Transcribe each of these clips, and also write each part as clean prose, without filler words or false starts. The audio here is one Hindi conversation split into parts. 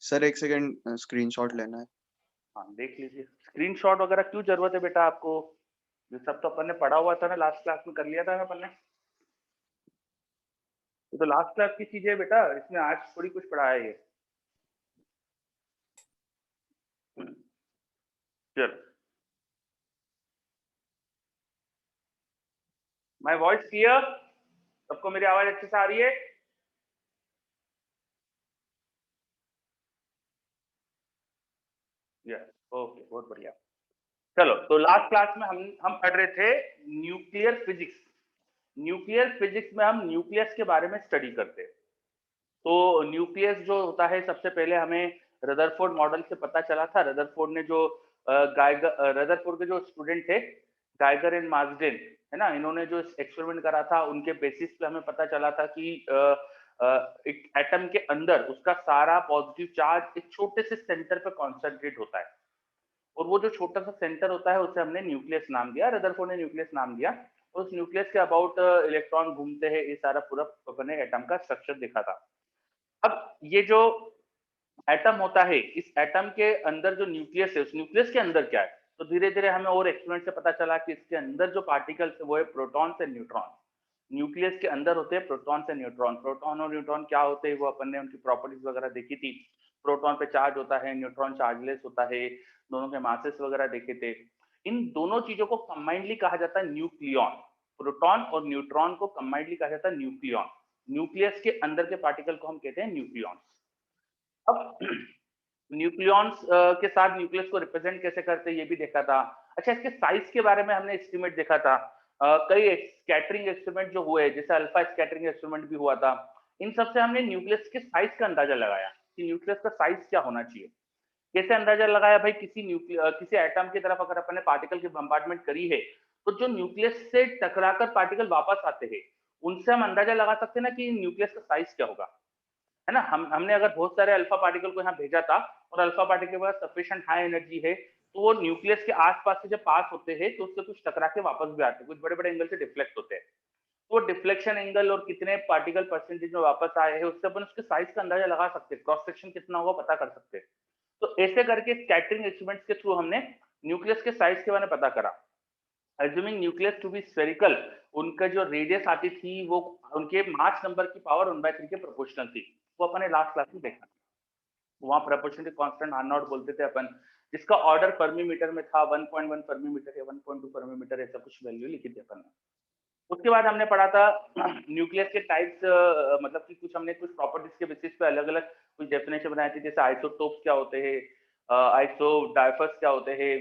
सर एक सेकंड स्क्रीनशॉट लेना है। हाँ, देख लीजिए। स्क्रीनशॉट वगैरह क्यों जरूरत है बेटा आपको? ये सब तो अपन ने पढ़ा हुआ था ना, लास्ट क्लास में कर लिया था ना अपन ने। ये तो लास्ट क्लास की चीजें है बेटा, इसमें आज थोड़ी कुछ पढ़ा है ये। चलो, माय वॉइस क्लियर? सबको मेरी आवाज अच्छे से आ रही है? यस, ओके, बहुत बढ़िया। चलो, तो लास्ट क्लास में हम पढ़ रहे थे न्यूक्लियर फिजिक्स। न्यूक्लियर फिजिक्स में हम न्यूक्लियस के बारे में स्टडी करते हैं। तो न्यूक्लियस जो होता है, सबसे पहले हमें रदरफोर्ड मॉडल से पता चला था। रदरफोर्ड ने जो रदरफोर्ड के जो स्टूडेंट थे, गाइगर एंड मार्सडेन, है ना, इन्होंने जो एक्सपेरिमेंट करा था, उनके बेसिस पे हमें पता चला था कि एक एटम के अंदर उसका सारा पॉजिटिव चार्ज एक छोटे से सेंटर पे कॉन्सेंट्रेट होता है, और वो जो छोटा सा सेंटर होता है उसे हमने न्यूक्लियस नाम दिया, रदरफोर्ड ने न्यूक्लियस नाम दिया। और उस न्यूक्लियस के अबाउट इलेक्ट्रॉन घूमते हैं, ये सारा पूरा अपने एटम का स्ट्रक्चर देखा था। अब ये जो एटम होता है, इस एटम के अंदर जो न्यूक्लियस है, उस न्यूक्लियस के अंदर क्या है, तो धीरे धीरे हमें और एक्सपेरिमेंट से पता चला कि इसके अंदर जो पार्टिकल्स है वो है प्रोटॉन से न्यूट्रॉन। न्यूक्लियस के अंदर होते हैं प्रोटॉन से न्यूट्रॉन। प्रोटॉन और न्यूट्रॉन क्या होते हैं वो अपन ने उनकी प्रॉपर्टीज वगैरह देखी थी। प्रोटॉन पे चार्ज होता है, न्यूट्रॉन चार्जलेस होता है, दोनों के मासेस वगैरह देखे थे। इन दोनों चीजों को कंबाइंडली कहा जाता है न्यूक्लियॉन। प्रोटॉन और न्यूट्रॉन को कंबाइंडली कहा जाता है न्यूक्लियॉन। न्यूक्लियस के अंदर के पार्टिकल को हम कहते हैं न्यूक्लियॉन। अब न्यूक्लियॉन्स के साथ न्यूक्लियस को रिप्रेजेंट कैसे करते हैं ये भी देखा था। अच्छा, इसके साइज के बारे में हमने एस्टिमेट देखा था। कई स्कैटरिंग एक्सपेरिमेंट जो हुए, जैसे अल्फा स्कैटरिंग एक्सपेरिमेंट भी हुआ था, इन सब से हमने न्यूक्लियस के साइज का अंदाजा लगाया कि न्यूक्लियस का साइज क्या होना चाहिए। कैसे अंदाजा लगाया भाई? किसी एटम की तरफ अगर अपन ने पार्टिकल की बम्बार्डमेंट करी है, तो जो न्यूक्लियस से टकराकर पार्टिकल वापस आते हैं, उनसे हम अंदाजा लगा सकते हैं ना कि न्यूक्लियस का साइज क्या होगा, है ना। हमने अगर बहुत सारे अल्फा पार्टिकल को यहाँ भेजा था और अल्फा पार्टिकल के पास सफिशिएंट हाई एनर्जी है, तो वो न्यूक्लियस के आसपास से जब पास होते हैं तो उससे कुछ टकरा के वापस भी आते हैं, कुछ बड़े बड़े एंगल से डिफ्लेक्ट होते हैं। तो डिफ्लेक्शन एंगल और कितने पार्टिकल परसेंटेज में वापस आए हैं, उससे अपन उसके साइज का अंदाजा लगा सकते हैं, क्रॉस सेक्शन कितना होगा पता कर सकते हैं। तो ऐसे करके स्कैटरिंग एक्सपेरिमेंट्स के थ्रू हमने न्यूक्लियस के साइज के बारे में पता करा। Assuming nucleus to be spherical, उनका जो रेडियस आती थी वो उनके मास नंबर की पावर 1/3 के प्रोपोर्शनल थी। वो अपन ने लास्ट क्लास में देखा। वहां प्रोपोर्शनल कांस्टेंट आर नॉट बोलते थे अपन, जिसका ऑर्डर फर्मी मीटर में था, 1.1 फर्मी मीटर या 1.2 फर्मी मीटर, ऐसा कुछ वैल्यू लिखी थी अपन ने। उसके बाद हमने पढ़ा था न्यूक्लियस के टाइप्स, मतलब कि कुछ हमने कुछ प्रॉपर्टीज के बेसिस पे अलग अलग कुछ डेफिनेशन बनाई थी, जैसे आइसोटोप्स क्या होते हैं, आइसो डाइफर्स क्या होते हैं,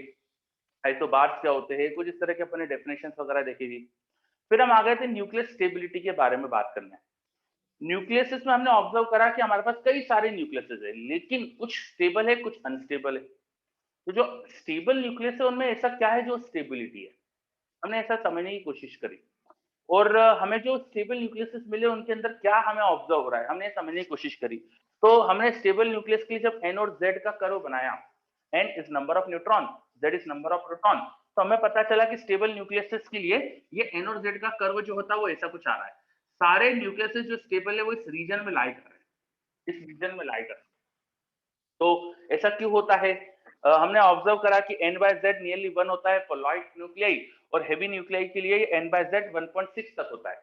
आइसोबार्स क्या होते हैं, कुछ इस तरह के अपने डेफिनेशन वगैरह देखी थी। फिर हम आ गए थे न्यूक्लियस स्टेबिलिटी के बारे में बात करने। न्यूक्लियस में हमने ऑब्जर्व करा कि हमारे पास कई सारे न्यूक्लियस है, लेकिन कुछ स्टेबल है, कुछ अनस्टेबल है। तो जो स्टेबल न्यूक्लियस है उनमें ऐसा क्या है जो स्टेबिलिटी है, हमने ऐसा समझने की कोशिश करी। और हमें जो स्टेबल न्यूक्लियस मिले उनके अंदर क्या हमें ऑब्जर्व हो रहा है, हमने समझने की कोशिश करी। तो हमने स्टेबल न्यूक्लियस के लिए जब एन और जेड का कर्व बनाया, N is number of neutron, Z is number of proton, तो हमें पता चला कि स्टेबल न्यूक्लियस के लिए ये एन और जेड का कर्व जो होता है वो ऐसा कुछ आ रहा है। सारे न्यूक्लियस जो स्टेबल है वो इस रीजन में लाई कर रहे हैं, इस रीजन में लाई कर रहे हैं। तो ऐसा क्यों होता है? हमने ऑब्जर्व करा कि n बाय जेड नियरली 1 होता है फॉर लाइट न्यूक्लियाई, और हेवी न्यूक्लियाई के लिए n बाय जेड 1.6 तक होता है।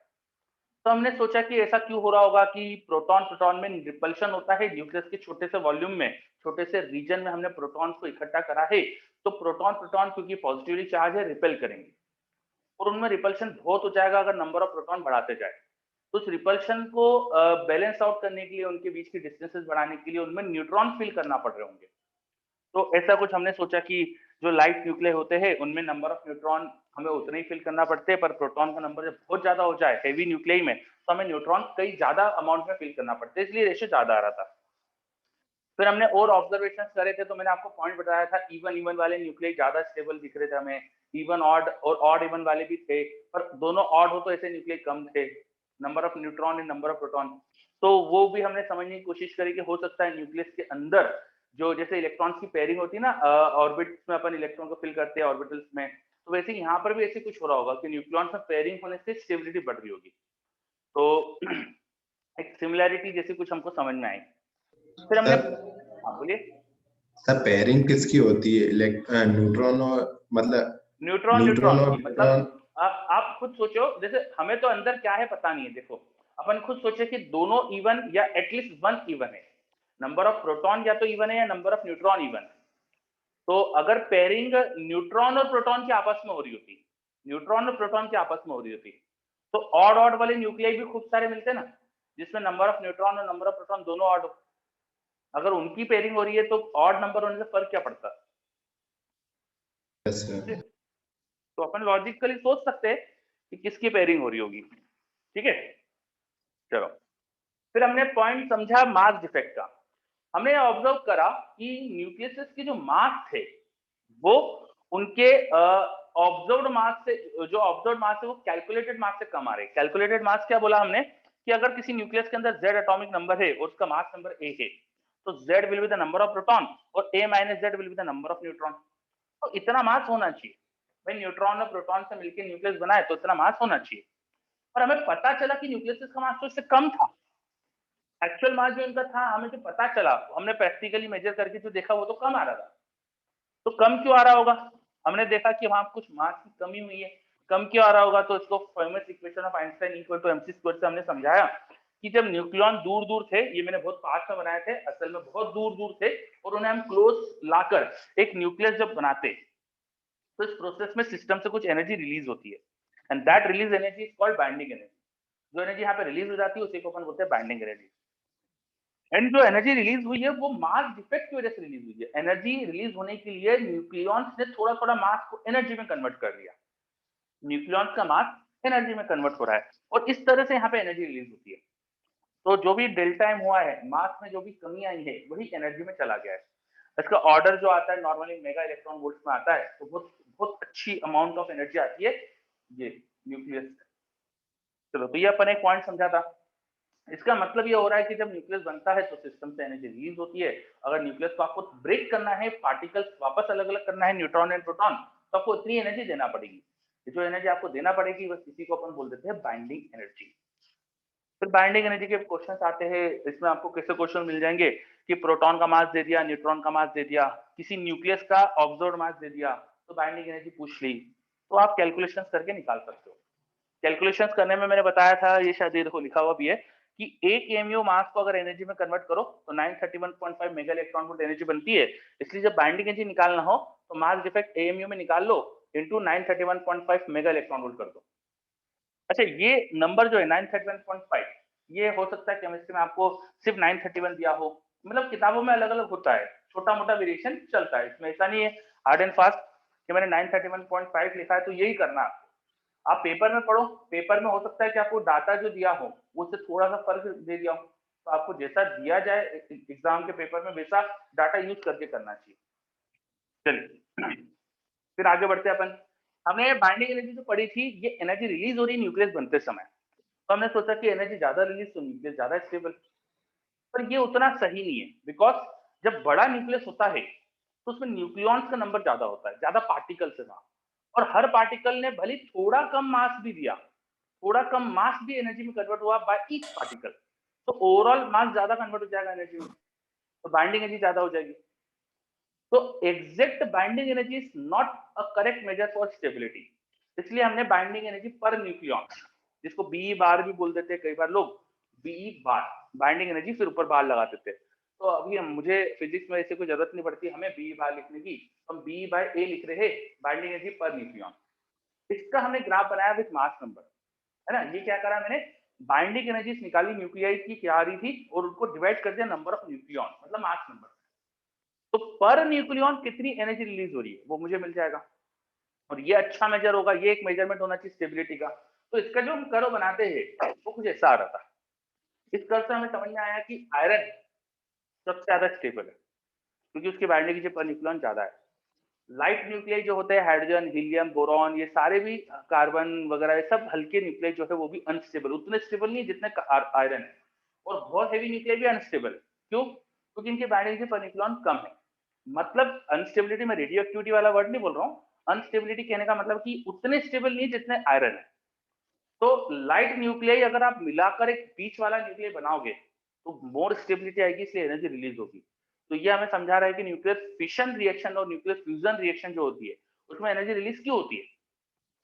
तो हमने सोचा कि ऐसा क्यों हो रहा होगा कि प्रोटॉन प्रोटॉन में रिपल्शन होता है, न्यूक्लियस के छोटे से वॉल्यूम में, छोटे से रीजन में हमने प्रोटॉन्स को इकट्ठा करा है, तो प्रोटॉन प्रोटॉन क्योंकि पॉजिटिवली चार्ज है, रिपेल करेंगे, और उनमें रिपल्शन बहुत हो जाएगा अगर नंबर ऑफ प्रोटॉन बढ़ाते जाए। तो उस रिपल्शन को बैलेंस आउट करने के लिए, उनके बीच की डिस्टेंसेस बढ़ाने के लिए उनमें न्यूट्रॉन फिल करना पड़ रहे होंगे। तो ऐसा कुछ हमने सोचा कि जो लाइट न्यूक्लियर होते हैं उनमें नंबर ऑफ न्यूट्रॉन हमें उतने ही फिल करना पड़ते हैं, पर प्रोटॉन का नंबर जब बहुत ज्यादा हो जाए हेवी न्यूक्लियाई में, तो हमें न्यूट्रॉन कई ज्यादा अमाउंट में फिल करना पड़ता है, इसलिए रेशियो ज्यादा आ रहा था। फिर हमने और ऑब्जर्वेशन करे थे, तो मैंने आपको पॉइंट बताया था, इवन इवन वाले न्यूक्लियाई ज्यादा स्टेबल दिख रहे थे हमें, इवन ऑड और ऑड इवन वाले भी थे, पर दोनों ऑड हो तो ऐसे न्यूक्लियाई कम थे, number of neutron in number of proton. तो वो भी हमने समझने की कोशिश करी कि हो सकता है न्यूक्लियस के अंदर जो जैसे इलेक्ट्रॉन्स की पेयरिंग होती है ना, ऑर्बिट्स में अपन इलेक्ट्रॉन को फिल करते हैं ऑर्बिटल्स में, तो वैसे यहाँ पर भी ऐसे कुछ हो रहा होगा कि न्यूक्लियॉन्स में पेयरिंग होने से स्टेबिलिटी बढ़ रही होगी। तो एक सिमिलैरिटी जैसी कुछ हमको समझ में आई। फिर हमने सर हाँ बोलिए। सर पेयरिंग किसकी होती है, न्यूट्रॉन और मतलब न्यूट्रॉन न्यूट्रॉन न्यूट्रॉन और की, प्रोटॉन? मतलब आप खुद सोचो, जैसे हमें तो अंदर क्या है पता नहीं है, देखो अपन खुद सोचे कि दोनों इवन या एटलीस्ट वन इवन है, नंबर ऑफ प्रोटॉन या तो इवन है या नंबर ऑफ न्यूट्रॉन इवन है। तो अगर पेयरिंग न्यूट्रॉन और प्रोटॉन की आपस में हो रही होती, न्यूट्रॉन और प्रोटॉन की आपस में हो रही होती, तो ऑड ऑड वाले न्यूक्लियाई भी खूब सारे मिलते ना, जिसमें नंबर ऑफ न्यूट्रॉन और नंबर ऑफ प्रोटॉन दोनों ऑड हो। अगर उनकी पेयरिंग हो रही है तो ऑड नंबर होने से फर्क क्या पड़ता है? Yes sir. तो अपन लॉजिकली सोच सकते हैं कि किसकी पेयरिंग हो रही होगी। ठीक है, चलो फिर हमने पॉइंट समझा मास डिफेक्ट का। हमने ऑब्जर्व करा कि न्यूक्लियस के जो मास थे वो उनके ऑब्जर्व्ड मास से, जो ऑब्जर्व्ड मास है वो कैलकुलेटेड मास से कम आ रहे। कैलकुलेटेड मास क्या बोला हमने कि अगर किसी न्यूक्लियस के अंदर Z एटॉमिक नंबर है और उसका मास नंबर A है, तो Z will be the number of proton और A minus Z will be the number of neutron. तो इतना मास होना चाहिए भाई, न्यूट्रॉन और प्रोटॉन से मिलकर न्यूक्लियस बना है तो इतना मास होना चाहिए। और हमें पता चला कि न्यूक्लियस का मास तो इससे कम था। एक्चुअल मास जो इनका था, हमें जो पता चला, हमने प्रैक्टिकली मेजर करके जो देखा वो तो कम आ रहा था। तो कम क्यों आ रहा होगा? हमने देखा कि वहां कुछ मास की कमी हुई है। कम क्यों आ रहा होगा? तो इसको famous equation of Einstein equal to mc square से हमने समझाया कि जब न्यूक्लियॉन दूर दूर थे, ये मैंने बहुत पास में बनाए थे, असल में बहुत दूर दूर थे, और उन्हें हम क्लोज लाकर एक न्यूक्लियस जब बनाते, तो इस प्रोसेस में सिस्टम से कुछ एनर्जी रिलीज होती है, and that release energy is called binding energy. जो एनर्जी यहाँ पे रिलीज हो जाती है उसी को अपन बोलते हैं बाइंडिंग एनर्जी। एंड जो एनर्जी रिलीज हुई है वो मास डिफेक्ट की वजह से रिलीज हुई है। एनर्जी रिलीज होने के लिए न्यूक्लियॉन्स ने थोड़ा थोड़ा मास को एनर्जी में कन्वर्ट कर दिया। न्यूक्लियॉन्स का मास एनर्जी में कन्वर्ट हो रहा है और इस तरह से यहाँ पे एनर्जी रिलीज होती है। तो जो भी डेल्टा एम हुआ है, मास में जो भी कमी आई है, वही एनर्जी में चला गया है। इसका ऑर्डर जो आता है नॉर्मली मेगा इलेक्ट्रॉन वोल्ट में आता है, तो बहुत बहुत अच्छी अमाउंट ऑफ एनर्जी आती है ये न्यूक्लियस से। चलो, तो ये अपन एक पॉइंट समझा था। इसका मतलब ये हो रहा है कि जब न्यूक्लियस बनता है तो सिस्टम से एनर्जी रिलीज होती है। अगर न्यूक्लियस को आपको ब्रेक करना है, पार्टिकल्स वापस अलग अलग करना है, न्यूट्रॉन एंड प्रोटॉन, तो आपको इतनी एनर्जी देना पड़ेगी। जो एनर्जी आपको देना पड़ेगी बस इसी को अपन बोल देते हैं बाइंडिंग एनर्जी। फिर बाइंडिंग एनर्जी के क्वेश्चंस आते हैं। इसमें आपको कैसे क्वेश्चन मिल जाएंगे कि प्रोटॉन का मास दे दिया, न्यूट्रॉन का मास दे दिया, किसी न्यूक्लियस का ऑब्जर्व्ड मास दे दिया, तो बाइंडिंग एनर्जी पूछ ली, तो आप कैलकुलेशंस करके निकाल सकते हो। कैलकुलेशंस करने में मैंने बताया था, ये शायद ये देखो लिखा हुआ भी है कि 1 mu मास को अगर एनर्जी में कन्वर्ट करो तो 931.5 मेगा इलेक्ट्रॉन वोल्ट एनर्जी बनती है। इसलिए जब बाइंडिंग एनर्जी निकालना हो तो मास डिफेक्ट AMU में निकाल लो, इनटू 931.5 मेगा इलेक्ट्रॉन वोल्ट कर दो। अच्छा, ये नंबर जो है 931.5, ये हो सकता है केमिस्ट्री में आपको सिर्फ 931 दिया हो, मतलब किताबों में अलग अलग होता है, छोटा मोटा वेरिएशन चलता है इसमें। ऐसा नहीं है हार्ड एंड फास्ट कि मैंने 931.5 लिखा है तो यही करना है। आप पेपर में पढ़ो, पेपर में हो सकता है कि आपको डाटा जो दिया हो उससे थोड़ा सा फर्क दे दिया हो, तो आपको जैसा दिया जाए एग्जाम के पेपर में वैसा डाटा यूज करके करना चाहिए। चलिए फिर आगे बढ़ते हैं अपन। हमने बाइंडिंग एनर्जी जो पढ़ी थी, ये एनर्जी रिलीज हो रही है न्यूक्लियस बनते समय, तो हमने सोचा कि एनर्जी ज्यादा रिलीज तो न्यूक्लियस ज्यादा स्टेबल, पर ये उतना सही नहीं है। बिकॉज जब बड़ा न्यूक्लियस होता है तो उसमें न्यूक्लियॉन्स का नंबर ज्यादा होता है, ज्यादा पार्टिकल्स है वहां, और हर पार्टिकल ने भले थोड़ा कम मास भी दिया, थोड़ा कम मास भी एनर्जी में कन्वर्ट हुआ बाय ईच पार्टिकल, तो ओवरऑल मास ज्यादा कन्वर्ट हो जाएगा एनर्जी में, तो बाइंडिंग एनर्जी ज्यादा हो जाएगी। तो exact binding energy is not a correct measure for stability, इसलिए हमने बाइंडिंग एनर्जी पर न्यूक्लियॉन, जिसको बीई बार भी बोल देते हैं कई बार लोग, बीई बार बाइंडिंग एनर्जी, फिर ऊपर बार लगा देते हैं। तो अभी मुझे फिजिक्स में ऐसे कोई जरूरत नहीं पड़ती हमें बी बार लिखने की, हम बी बाय ए लिख रहे हैं बाइंडिंग एनर्जी पर न्यूक्लियॉन। इसका हमने ग्राफ बनाया विद मास नंबर, है ना। ये क्या करा मैंने, बाइंडिंग एनर्जी निकाली न्यूक्लियाई की क्या आ रही थी और उनको डिवाइड कर दिया नंबर ऑफ न्यूक्लियॉन, मतलब मास नंबर। तो पर न्यूक्लियॉन कितनी एनर्जी रिलीज हो रही है वो मुझे मिल जाएगा, और ये अच्छा मेजर होगा, ये एक मेजरमेंट होना चाहिए स्टेबिलिटी का। तो इसका जो हम कर्व बनाते हैं वो कुछ ऐसा आ रहा था। इस कर्व से हमें समझ में आया कि आयरन सबसे ज्यादा स्टेबल है क्योंकि उसकी बाइंडिंग एनर्जी पर न्यूक्लियॉन ज्यादा है। लाइट न्यूक्लियाई जो होते हैं हाइड्रोजन, हीलियम, बोरॉन, ये सारे भी कार्बन वगैरह, ये सब हल्के न्यूक्लियाई जो है वो भी अनस्टेबल, उतने स्टेबल नहीं जितने आयरन है। और बहुत हेवी न्यूक्लियाई भी अनस्टेबल, क्यों? क्योंकि इनकी बाइंडिंग एनर्जी पर न्यूक्लियॉन कम है। मतलब अनस्टेबिलिटी में रेडियो एक्टिविटी वाला वर्ड नहीं बोल रहा हूँ, अनस्टेबिलिटी कहने का मतलब कि उतने स्टेबल नहीं जितने आयरन है। तो लाइट न्यूक्लियाई अगर आप मिलाकर एक बीच वाला न्यूक्लियाई बनाओगे तो मोर स्टेबिलिटी आएगी, इसलिए एनर्जी रिलीज होगी। तो ये हमें समझा रहा है कि न्यूक्लियर फिशन रिएक्शन और न्यूक्लियर फ्यूजन रिएक्शन जो होती है उसमें एनर्जी रिलीज क्यों होती है।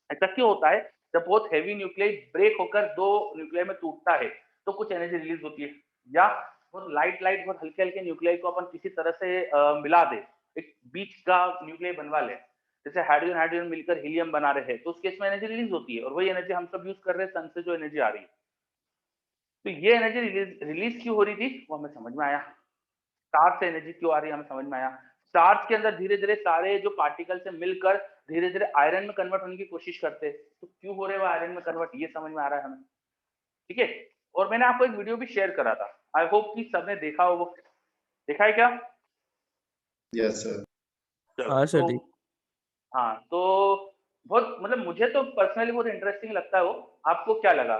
ऐसा क्यों होता है, जब बहुत हैवी न्यूक्लियाई ब्रेक होकर दो न्यूक्लियाई में टूटता है तो कुछ एनर्जी रिलीज होती है, या बहुत लाइट बहुत हल्के हल्के न्यूक्लियाई को अपन किसी तरह से मिला दे, एक बीच का न्यूक्लियाई बनवा ले, जैसे हाइड्रोजन हाइड्रोजन मिलकर हीलियम बना रहे हैं, तो उस केस में एनर्जी रिलीज होती है और वही एनर्जी हम सब यूज कर रहे हैं सन से जो एनर्जी आ रही है। तो ये एनर्जी रिलीज क्यों हो रही थी वो हमें समझ में आया। स्टार से एनर्जी क्यों आ रही है हमें समझ में आया। स्टार्स के अंदर धीरे धीरे सारे जो पार्टिकल से मिलकर धीरे धीरे आयरन में कन्वर्ट होने की कोशिश करते हैं, तो क्यों हो रहे हैं वो आयरन में कन्वर्ट, ये समझ में आ रहा है हमें। ठीक है, और मैंने आपको एक वीडियो भी शेयर करा था, आई होप कि सबने देखा हो। वो देखा है क्या? Yes sir. चलो सर तो हाँ, तो बहुत मतलब मुझे तो पर्सनली बहुत इंटरेस्टिंग लगता है वो, आपको क्या लगा?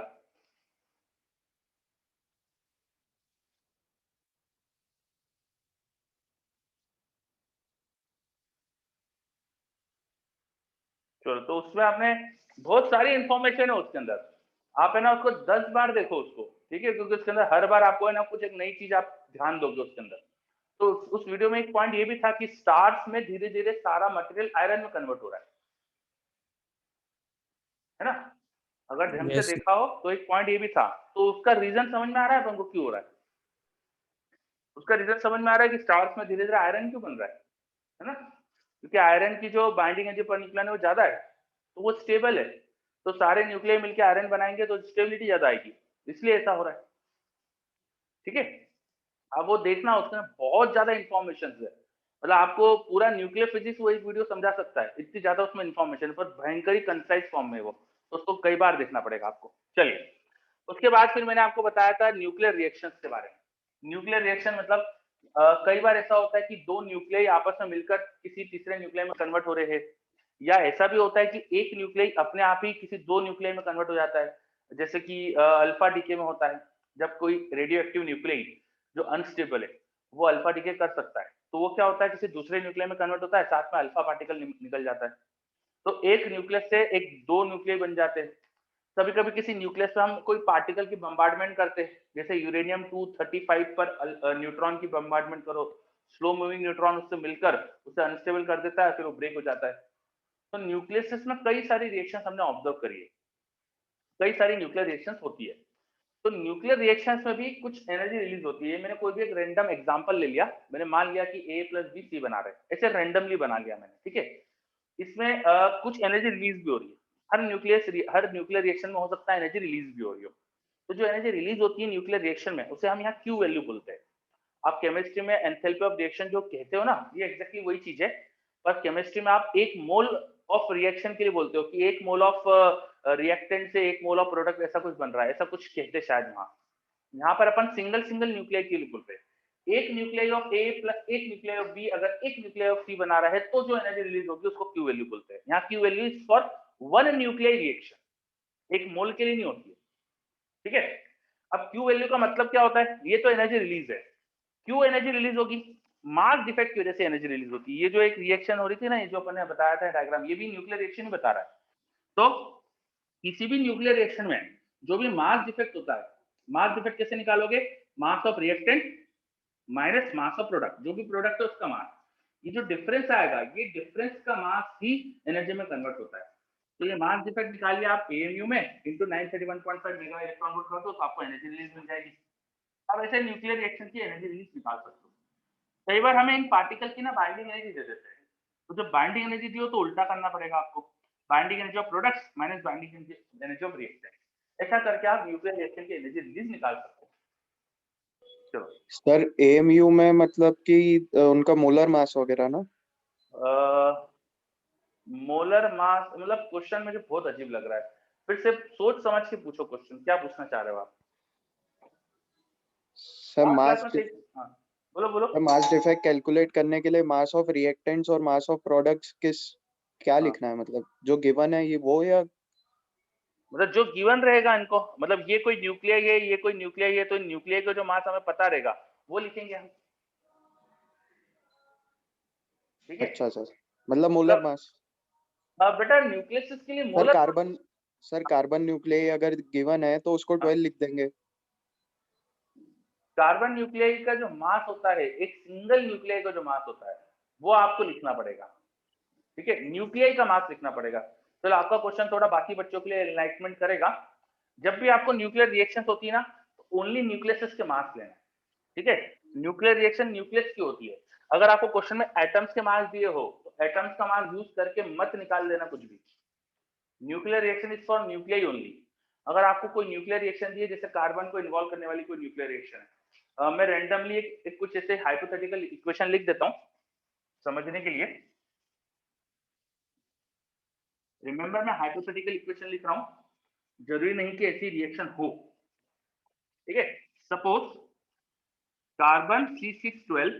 चलो, तो उसमें आपने बहुत सारी इंफॉर्मेशन है उसके अंदर, आप है ना उसको 10 बार देखो उसको, ठीक है, क्योंकि उसके अंदर हर बार आपको है ना कुछ एक नई चीज आप ध्यान दोगे उसके अंदर। तो उस वीडियो में एक पॉइंट ये भी था कि स्टार्स में धीरे धीरे सारा मटेरियल आयरन में कन्वर्ट हो रहा है ना। अगर ढंग से देखा हो तो एक पॉइंट ये भी था, तो उसका रीजन समझ में आ रहा है तुमको क्यों हो रहा है? उसका रीजन समझ में आ रहा है कि स्टार्स में धीरे धीरे आयरन क्यों बन रहा है ना, क्योंकि आयरन की जो बाइंडिंग एनर्जी पर न्यूक्लियन है वो ज्यादा है, तो वो स्टेबल है, तो सारे न्यूक्लियर मिलकर आयरन बनाएंगे तो स्टेबिलिटी ज्यादा आएगी, इसलिए ऐसा हो रहा है। ठीक है, अब वो देखना उसमें बहुत ज्यादा इंफॉर्मेशन है, मतलब आपको पूरा न्यूक्लियर फिजिक्स वो एक वीडियो समझा सकता है, इतनी ज्यादा उसमें इंफॉर्मेशन, पर भयंकर ही कंसाइज फॉर्म में वो, तो उसको कई बार देखना पड़ेगा आपको। चलिए, उसके बाद फिर मैंने आपको बताया था न्यूक्लियर रिएक्शंस के बारे में। न्यूक्लियर रिएक्शन मतलब कई बार ऐसा होता है कि दो न्यूक्लियाई आपस में मिलकर किसी तीसरे न्यूक्लियाई में कन्वर्ट हो रहे हैं, या ऐसा भी होता है कि एक न्यूक्लियाई अपने आप ही किसी दो न्यूक्लियाई में कन्वर्ट हो जाता है, जैसे कि अल्फा डीके में होता है, जब कोई रेडियो एक्टिव न्यूक्लियाई जो अनस्टेबल है वो अल्फा डीके कर सकता है, तो वो क्या होता है किसी दूसरे न्यूक्लियाई में कन्वर्ट होता है, साथ में अल्फा पार्टिकल निकल जाता है, तो एक न्यूक्लियस से एक दो न्यूक्लियाई बन जाते हैं। कभी कभी किसी न्यूक्लियस पे हम कोई पार्टिकल की बम्बार्डमेंट करते हैं, जैसे यूरेनियम 235 पर न्यूट्रॉन की बम्बार्डमेंट करो, स्लो मूविंग न्यूट्रॉन उससे मिलकर उसे अनस्टेबल कर देता है, फिर वो ब्रेक हो जाता है। तो न्यूक्लियस में कई सारी रिएक्शन हमने ऑब्जर्व करी है, कई सारी न्यूक्लियर रिएक्शन होती है। तो न्यूक्लियर रिएक्शंस में भी कुछ एनर्जी रिलीज होती है। मैंने कोई भी एक रैंडम एग्जांपल ले लिया, मैंने मान लिया कि A + B C बना रहे हैं, ऐसे रैंडमली बना लिया मैंने, ठीक है। इसमें कुछ एनर्जी रिलीज भी हो रही है, हर न्यूक्लियर रिएक्शन में हो सकता है एनर्जी रिलीज भी हो रही हो। तो जो एनर्जी रिलीज होती है न्यूक्लियर रिएक्शन में उसे हम यहाँ क्यू वैल्यू बोलते हैं। आप केमिस्ट्री में एंथैल्पी ऑफ रिएक्शन जो कहते हो ना, ये एग्जैक्टली वही चीज है, पर केमिस्ट्री में आप एक मोल ऑफ रिएक्शन के लिए बोलते हो कि एक मोल ऑफ रिएक्टेंट से एक मोल ऑफ प्रोडक्ट ऐसा कुछ बन रहा है, ऐसा कुछ कहते हैं शायद वहां। यहाँ पर अपन सिंगल सिंगल न्यूक्लियाई के लिए बोलते हैं। एक न्यूक्लियाई ऑफ ए प्लस एक न्यूक्लियाई ऑफ बी अगर एक न्यूक्लियाई ऑफ सी बना रहा है तो जो एनर्जी रिलीज होगी उसको क्यू वैल्यू बोलते हैं। यहाँ Q value is for one nuclei reaction, एक मोल के लिए नहीं होती है, ठीक है। अब क्यू वैल्यू का मतलब क्या होता है, ये तो एनर्जी रिलीज है, क्यों एनर्जी रिलीज होगी, मास डिफेक्ट की वजह से एनर्जी रिलीज होती है। ये जो एक रिएक्शन हो रही थी ना, ये जो अपन ने बताया था डायग्राम, ये भी न्यूक्लियर रिएक्शन ही बता रहा है। तो किसी भी न्यूक्लियर रिएक्शन में जो भी मास डिफेक्ट होता है, मास डिफेक्ट कैसे निकालोगे, mass of reactant minus mass of product, जो भी प्रोडक्ट है उसका मास, ये जो डिफरेंस आएगा ये डिफरेंस का मास ही एनर्जी में कन्वर्ट होता है। तो ये मास डिफेक्ट निकालिए आप एएमयू में इनटू 931.5 मेगा इलेक्ट्रॉन वोल्ट कर दो तो आपको एनर्जी रिलीज मिल जाएगी। अब ऐसे न्यूक्लियर रिएक्शन की एनर्जी रिलीज निकाल सकते हो। कई बार हमें इन पार्टिकल की ना बाइंडिंग एनर्जी दे देते हैं, तो जब बाइंडिंग एनर्जी दी हो तो उल्टा करना पड़ेगा आपको, binding energy of products minus binding energy of reactant, ऐसा करके आप न्यूक्लियर रिएक्शन की एनर्जी रिलीज निकाल सकते हो। चलो सर एएमयू में मतलब कि उनका मोलर मास वगैरह ना, मोलर मास मतलब क्वेश्चन मुझे बहुत अजीब लग रहा है, फिर से सोच समझ के पूछो क्वेश्चन, क्या पूछना चाह रहे हो आप? सर क्लास मास में हाँ, बोलो मास डिफेक्ट कैलकुलेट करने के लिए मास ऑफ रिएक्टेंट्स और मास ऑफ प्रोडक्ट्स क्या हाँ। लिखना है, मतलब जो गिवन है ये वो, या मतलब जो गिवन रहेगा इनको, मतलब ये कोई न्यूक्लियाई है, ये कोई न्यूक्लियाई है, तो न्यूक्लियाई का जो मास हमें पता रहेगा वो लिखेंगे हम, ठीक है। अच्छा सर, मतलब मोलर मास। बेटा न्यूक्लियस के लिए सर मोलर, कार्बन न्यूक्लियाई अगर गिवन है तो उसको 12 लिख देंगे। कार्बन न्यूक्लियाई का जो मास होता है, एक सिंगल न्यूक्लियाई का जो मास होता है, वो आपको लिखना पड़ेगा, ठीक है, न्यूक्लियाई का मास लिखना पड़ेगा। चलो आपका क्वेश्चन थोड़ा बाकी बच्चों के लिए एनलाइटमेंट करेगा। जब भी आपको न्यूक्लियर रिएक्शन होती है ना, तो ओनली न्यूक्लियस के मास लेना है, ठीक है। न्यूक्लियर रिएक्शन न्यूक्लियस की होती है। अगर आपको क्वेश्चन में एटम्स के मास दिए हो, तो एटम्स का मास यूज करके मत निकाल देना कुछ भी। Nuclear reaction is for nuclei only. अगर आपको कोई न्यूक्लियर रिएक्शन दी है, जैसे कार्बन को इन्वॉल्व करने वाली कोई न्यूक्लियर रिएक्शन है, मैं रैंडमली एक कुछ ऐसे हाइपोथेटिकल इक्वेशन लिख देता हूं समझने के लिए। रिमेंबर, मैं हाइपोथेटिकल इक्वेशन लिख रहा हूं, जरूरी नहीं कि ऐसी रिएक्शन हो, ठीक है। सपोज कार्बन C612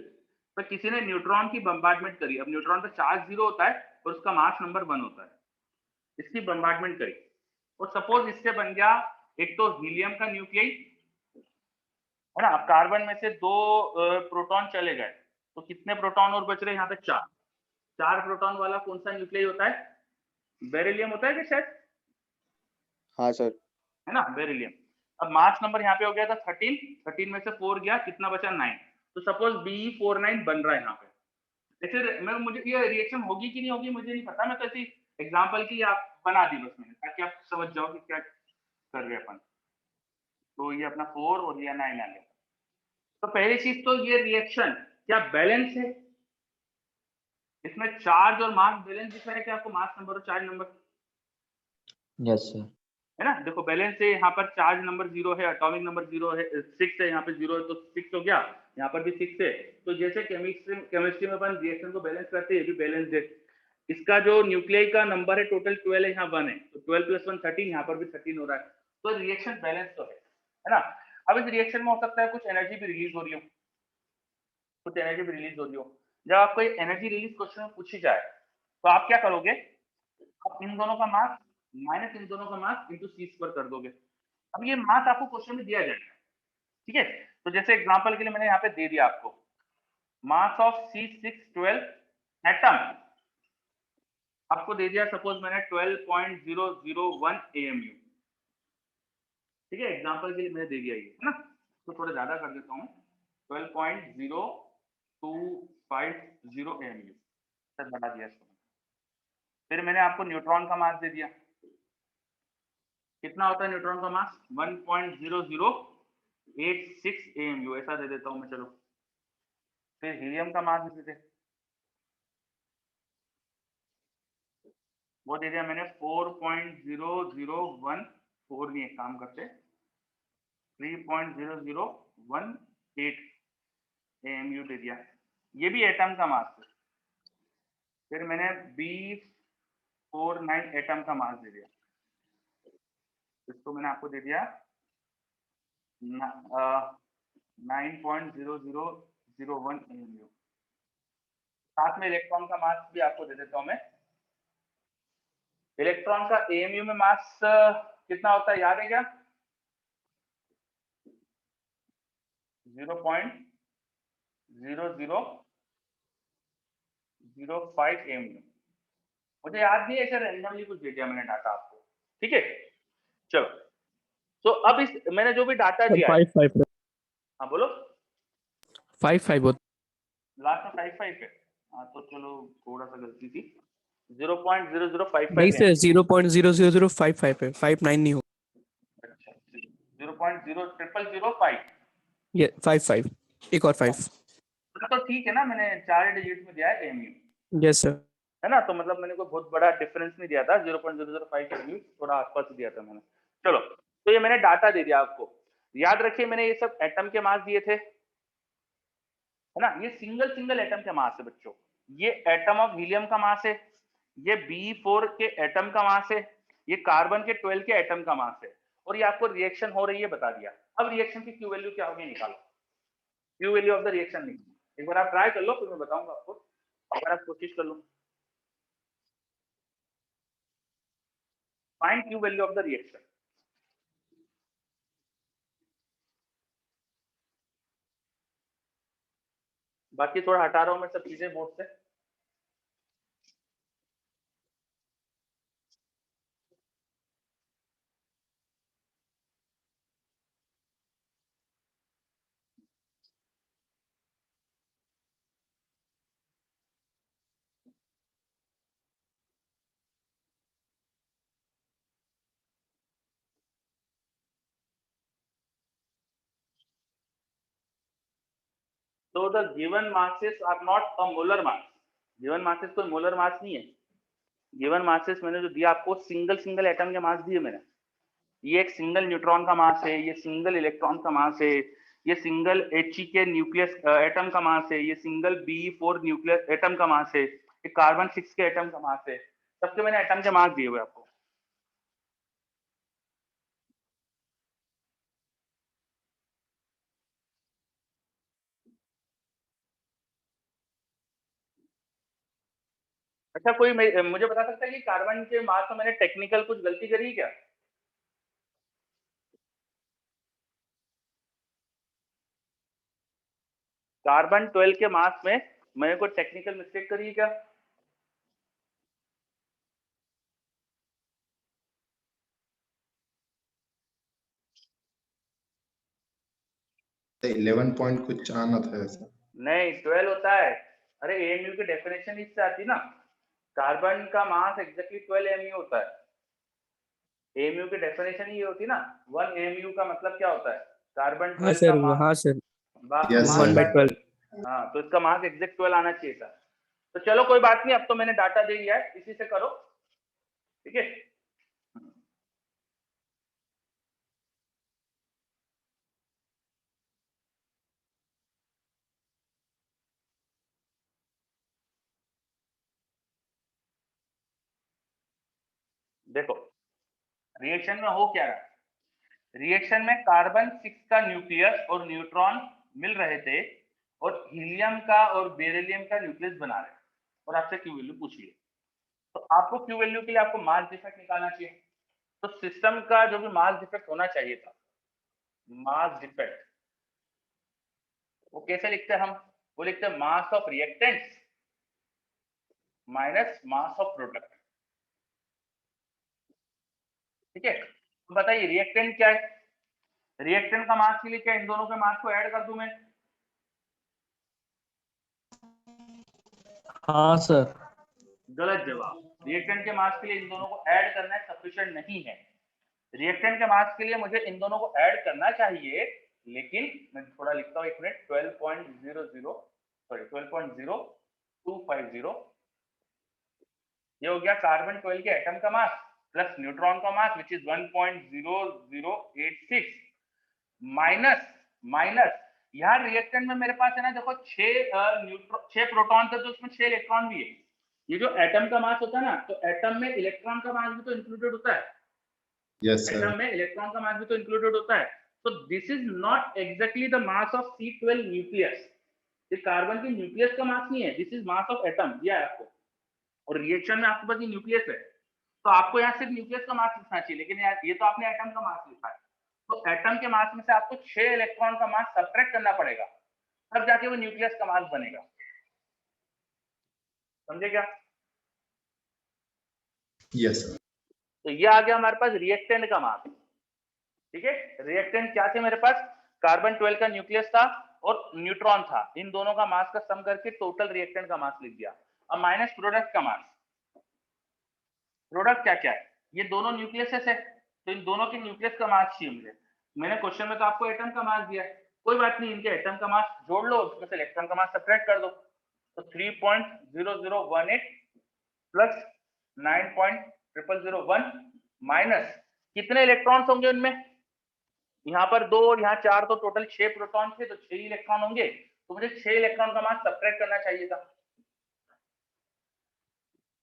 पर किसी ने न्यूट्रॉन की बम्बार्डमेंट करी। अब न्यूट्रॉन पर चार्ज 0 होता है और उसका मास नंबर 1 होता है। इसकी बम्बार्डमेंट करी और सपोज इससे बन गया एक तो हीलियम का न्यूक्लियाई, है ना। अब कार्बन में से 2 प्रोटॉन चले गए, तो कितने प्रोटॉन और बच रहे? यहाँ पे 4। 4 प्रोटॉन वाला कौन सा न्यूक्लियाई होता है? बेरिलियम होता है कि शायद? हाँ सर। है ना, बेरिलियम। अब मास नंबर यहाँ पे हो गया था 13, 13 में से 4 गया, कितना बचा? 9। तो सपोज Be49 बन रहा है यहाँ पे। ऐसे मैं, मुझे ये रिएक्शन होगी कि नहीं होगी मुझे नहीं पता, मैं तो ऐसी एग्जांपल की आप बना दी बस मैंने, ताकि आप समझ जाओ कि क्या कर रहे हैं अपन। तो ये अपना 4 और ये 9 आ गया। तो पहली चीज तो ये रिएक्शन क्या बैलेंस है? इसमें चार्ज और मास बैलेंस दिख रहा है क्या आपको? मास नंबर और चार्ज नंबर? Yes sir. है ना, देखो बैलेंस है। यहाँ पर चार्ज नंबर 0 है, एटॉमिक नंबर 0 है, 6 है, यहाँ पे 0 है तो 6 हो गया, यहाँ पर भी 6 है। तो जैसे केमिस्ट्री में अपन रिएक्शन को बैलेंस करते हैं, ये भी बैलेंस है। इसका जो न्यूक्लियाई का नंबर है टोटल 12 है, यहाँ 1 है, तो 12 + 1 13, यहाँ पर भी 13 हो रहा है। तो रिएक्शन बैलेंस तो है ना। अब इस रिएक्शन में हो सकता है कुछ एनर्जी भी रिलीज हो रही हो, कुछ एनर्जी भी रिलीज हो रही हो। जब आपको एनर्जी रिलीज क्वेश्चन में पूछी जाए, तो आप क्या करोगे? आप इन दोनों का मास माइनस इन दोनों का मास इंटू C² कर दोगे। अब ये मास आपको क्वेश्चन में दिया जाएगा, ठीक है। तो जैसे एग्जांपल के लिए मैंने यहाँ पे दे दिया आपको, मास ऑफ C612 एटम आपको दे दिया, सपोज मैंने 12.001 AMU, ठीक है। एग्जांपल के लिए मैंने दे दिया ये, है ना। तो थोड़ा ज्यादा कर देता हूँ, 12.0250 AMU सर, बढ़ा दिया इसको। फिर मैंने आपको न्यूट्रॉन का मास दे दिया। कितना होता है न्यूट्रॉन का मास? 1.0086 AMU, ऐसा दे देता हूं मैं, चलो। फिर हीलियम का मास दे दे, वो दे दिया मैंने 4.0014, नहीं एक काम करते, 3.0018 AMU दे दिया। ये भी एटम का मास है। फिर मैंने B49 एटम का मास दे दिया, इसको मैंने आपको दे दिया 9.0001 AMU। साथ में इलेक्ट्रॉन का मास भी आपको दे देता हूं मैं। इलेक्ट्रॉन का AMU में मास कितना होता है, याद है क्या? 0.0005 AMU। मुझे याद नहीं है, ऐसे रैंडमली कुछ दे दिया मैंने डाटा आपको, ठीक है। चलो, तो अब इस मैंने जो भी डाटा दिया है, 5 हाँ बोलो। 5 होता लास्ट में 5 है, हाँ तो चलो थोड़ा सा गलती थी, 0.0055 नहीं सर, AMU। 0.00055 है, 59 नहीं हो। अच्छा, 0.0005। ये 5 एक और 5। तो ठीक है ना, मैंने 4 डिजिट में दिया है AMU, यस सर। है ना। तो मतलब मैंने कोई बहुत बड़ा डिफरेंस नहीं दिया था, 0.005 AMU, थोड़ा आसपास ही दिया था मैंने। चलो, तो ये मैंने डाटा दे दिया आपको। याद रखिए, मैंने ये सब एटम के मास दिए थे, है ना। ये सिंगल एटम के मास है बच्चों। ये एटम ऑफ हीलियम का मास है, ये B4 के एटम का मास है, ये कार्बन के 12 के एटम का मास है, और ये आपको रिएक्शन हो रही है बता दिया। अब रिएक्शन की Q वैल्यू क्या होगी निकालो। Q value of the reaction निकालो, एक बार आप ट्राई कर लो, फिर मैं बताऊंगा आपको। एक बार आप कोशिश कर लो, find Q value of the reaction. बाकी थोड़ा हटा रहा हूं मैं सब चीजें बोर्ड से। So the given masses are not a molar mass. Given masses कोई molar mass नहीं है. Given masses मैंने जो दिया आपको सिंगल एटम के मास दिए मैंने. ये एक सिंगल न्यूट्रॉन का मास है, ये सिंगल इलेक्ट्रॉन का मास है, ये सिंगल He के न्यूक्लियस एटम का मास है, ये सिंगल Be4 न्यूक्लियस एटम का मास है, ये कार्बन 6 के एटम का मास है. सबके मैंने एटम के मास दिए हुए आपको. अच्छा कोई मुझे बता सकता है कि कार्बन के मास में मैंने टेक्निकल कुछ गलती करी है क्या? कार्बन 12 के मास में मैंने कोई टेक्निकल मिस्टेक करी है क्या? तो 11 पॉइंट कुछ आना था ऐसा। नहीं 12 होता है. अरे AMU की डेफिनेशन इससे आती ना. कार्बन का मास एग्जैक्टली 12 AMU होता है. AMU की डेफिनेशन ये होती ना. 1 AMU का मतलब क्या होता है? कार्बन 12 सर, का मास. हाँ सर, Yes, मास sir. 1/12. हाँ, तो इसका मास एग्जैक्ट 12 आना चाहिए था. तो चलो कोई बात नहीं, अब तो मैंने डाटा दे दिया है, इसी से करो. ठीक है. देखो रिएक्शन में हो क्या रहा है. रिएक्शन में कार्बन 6 का न्यूक्लियस और न्यूट्रॉन मिल रहे थे और हीलियम का और बेरिलियम का न्यूक्लियस बना रहे हैं और आपसे क्यू वैल्यू पूछ ली. तो आपको क्यू वैल्यू के लिए आपको मास डिफेक्ट निकालना चाहिए. तो सिस्टम का जो भी मास डिफेक्ट होना चाहिए था, मास डिफेक्ट वो कैसे लिखते हैं हम? वो लिखते हैं mass of reactants minus mass of product. ठीक है. तो बताइए रिएक्टेंट क्या है? रिएक्टेंट का मास के लिए क्या इन दोनों के मास को ऐड कर दूं मैं? हाँ सर। गलत जवाब. रिएक्टेंट के मास के लिए इन दोनों को ऐड करना सफिशिएंट नहीं है. रिएक्टेंट के मास के लिए मुझे इन दोनों को ऐड करना चाहिए, लेकिन मैं थोड़ा लिखता हूँ एक मिनट. 12.250 ये हो गया कार्बन 12 के एटम का मास प्लस न्यूट्रॉन का मास विच इज 1.0086 माइनस यहाँ रिएक्टेंट में मेरे पास है ना, देखो 6 प्रोटॉन थे तो उसमें 6 इलेक्ट्रॉन भी है. ये जो एटम का मास होता है ना, तो एटम में इलेक्ट्रॉन का मास भी तो इंक्लूडेड होता है. Yes, sir. एटम में इलेक्ट्रॉन का मास भी तो इंक्लूडेड होता है. तो this is not exactly the mass of C12 nucleus. ये कार्बन के न्यूक्लियस का मास नहीं है. This is mass of atom दिया है आपको. और रिएक्शन में आपके पास ये न्यूक्लियस है, तो आपको यहाँ सिर्फ न्यूक्लियस का मास लिखना चाहिए, लेकिन यार ये तो आपने एटम का मास लिखा है. तो एटम के मास में से आपको 6 इलेक्ट्रॉन का मास सब्ट्रैक्ट करना पड़ेगा, तब जाके वो न्यूक्लियस का मास बनेगा. समझे क्या? Yes, sir. तो ये आ गया हमारे पास रिएक्टेंट का मास. ठीक है. रिएक्टेंट क्या थे मेरे पास? कार्बन 12 का न्यूक्लियस था और न्यूट्रॉन था. इन दोनों का मास का सम करके टोटल रिएक्टेंट का मास लिख दिया. अब माइनस प्रोडक्ट का मास. प्रोडक्ट क्या क्या है? ये दोनों न्यूक्लियस है, तो इन दोनों के न्यूक्लियस का मास चाहिए मुझे. मैंने क्वेश्चन में तो आपको एटम का मास दिया है, कोई बात नहीं, इनके एटम का मास जोड़ लो, उसमें से इलेक्ट्रॉन का मास सब्ट्रैक्ट कर दो. तो 3.0018 प्लस 9.0001 माइनस कितने इलेक्ट्रॉन्स होंगे उनमें? यहाँ पर 2 और यहाँ 4, तो टोटल 6 प्रोटॉन थे, तो 6 इलेक्ट्रॉन होंगे. तो मुझे 6 इलेक्ट्रॉन का मास सब्ट्रैक्ट करना चाहिए था.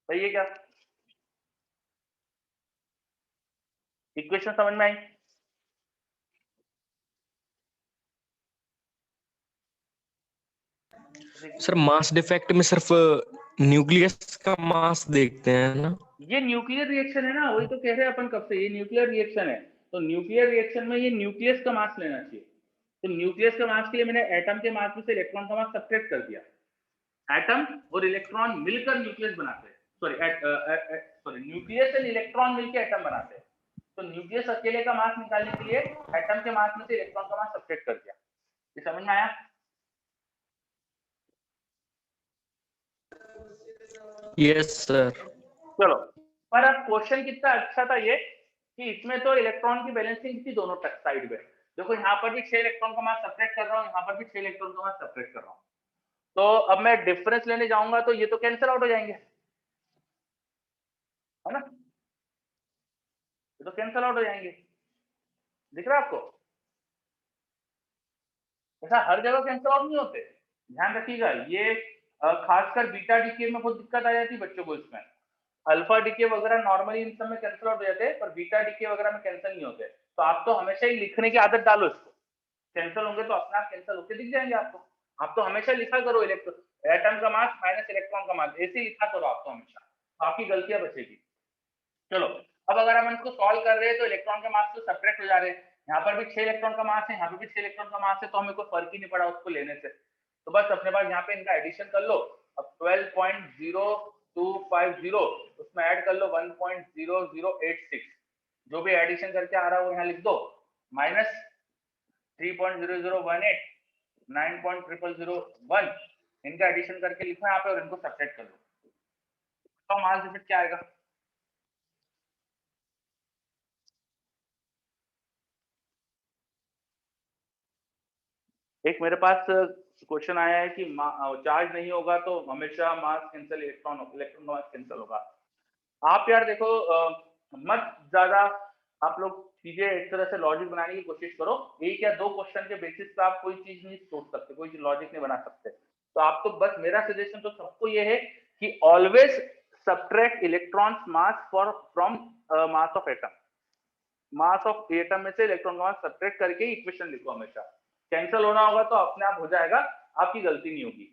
सही है क्या? इक्वेशन समझ में आई? सर मास डिफेक्ट में सिर्फ न्यूक्लियस का मास देखते हैं ना? ये न्यूक्लियर रिएक्शन है ना, वही तो कह रहे हैं अपन कब से, ये न्यूक्लियर रिएक्शन है. तो न्यूक्लियर रिएक्शन में ये न्यूक्लियस का मास लेना चाहिए. तो न्यूक्लियस का मास के लिए मैंने एटम के मास में से इलेक्ट्रॉन का मास सब्ट्रैक्ट कर दिया. एटम और इलेक्ट्रॉन मिलकर न्यूक्लियस बनाते हैं. सॉरी न्यूक्लियस एंड इलेक्ट्रॉन मिलकर एटम बनाते हैं. तो न्यूक्लियस अकेले का मास निकालने के लिए एटम के मास में से इलेक्ट्रॉन का मास सब्ट्रैक्ट कर दिया. ये समझ में आया? Yes sir. चलो, पर अब क्वेश्चन कितना अच्छा था ये कि इसमें तो इलेक्ट्रॉन की बैलेंसिंग थी दोनों साइड में. देखो यहाँ पर भी 6 इलेक्ट्रॉन का मास सब्ट्रैक्ट कर रहा हूँ, यहाँ पर भी 6 इलेक्ट्रॉन का मास सब्ट्रैक्ट कर रहा हूँ। तो अब मैं डिफरेंस लेने जाऊंगा तो ये तो कैंसिल आउट हो जाएंगे, है ना, ये तो कैंसिल आउट हो जाएंगे। दिख रहा है आपको? ऐसा हर जगह कैंसिल आउट नहीं होते, ध्यान रखिएगा। ये खासकर बीटा डीके में बहुत दिक्कत आ जाती है बच्चों को। इसमें अल्फा डीके वगैरह नॉर्मली इन सब में कैंसिल आउट हो जाते हैं, पर बीटा डीके वगैरह में कैंसिल नहीं होते। तो आप तो हमेशा ही लिखने की आदत डालो इसको, कैंसिल होंगे तो अपने आप कैंसिल होके दिख जाएंगे आपको। आप तो हमेशा लिखा करो इलेक्ट्रॉन एटम का मास माइनस इलेक्ट्रॉन का मास, ऐसे लिखा करो आप तो हमेशा, आपकी गलतियां बचेगी। चलो अब अगर हम इसको सॉल्व कर रहे हैं तो इलेक्ट्रॉन के मास तो सब्ट्रैक्ट हो जा रहे हैं। यहाँ पर भी 6 इलेक्ट्रॉन का मास है, यहाँ पे भी 6 इलेक्ट्रॉन का मास है, तो हमें कोई फर्क ही नहीं पड़ा उसको लेने से। तो बस अपने पास यहाँ पे इनका एडिशन कर लो। अब 12.0250 उसमें ऐड कर लो 1.0086, जो भी एडिशन करके आ रहा है वो यहाँ लिख दो, माइनस 3.0018 9.0001, इनका एडिशन करके लिखो यहाँ पे और इनको सब्ट्रैक्ट कर लो। तो मास डिफेक्ट क्या आएगा? एक मेरे पास क्वेश्चन आया है कि चार्ज नहीं होगा तो हमेशा मास कैंसिल, इलेक्ट्रॉन का मास कैंसिल होगा। आप यार देखो मत ज्यादा आप लोग चीजें इस तरह से लॉजिक बनाने की कोशिश करो। एक या दो क्वेश्चन के बेसिस पे आप कोई चीज नहीं सोच सकते, कोई लॉजिक नहीं बना सकते। तो आप तो बस, मेरा सजेशन तो सबको ये है कि always subtract electrons mass from mass of atom. Mass of atom में से इलेक्ट्रॉन का मास सब्ट्रैक्ट करके इक्वेशन लिखो हमेशा। कैंसिल होना होगा तो अपने आप हो जाएगा, आपकी गलती नहीं होगी,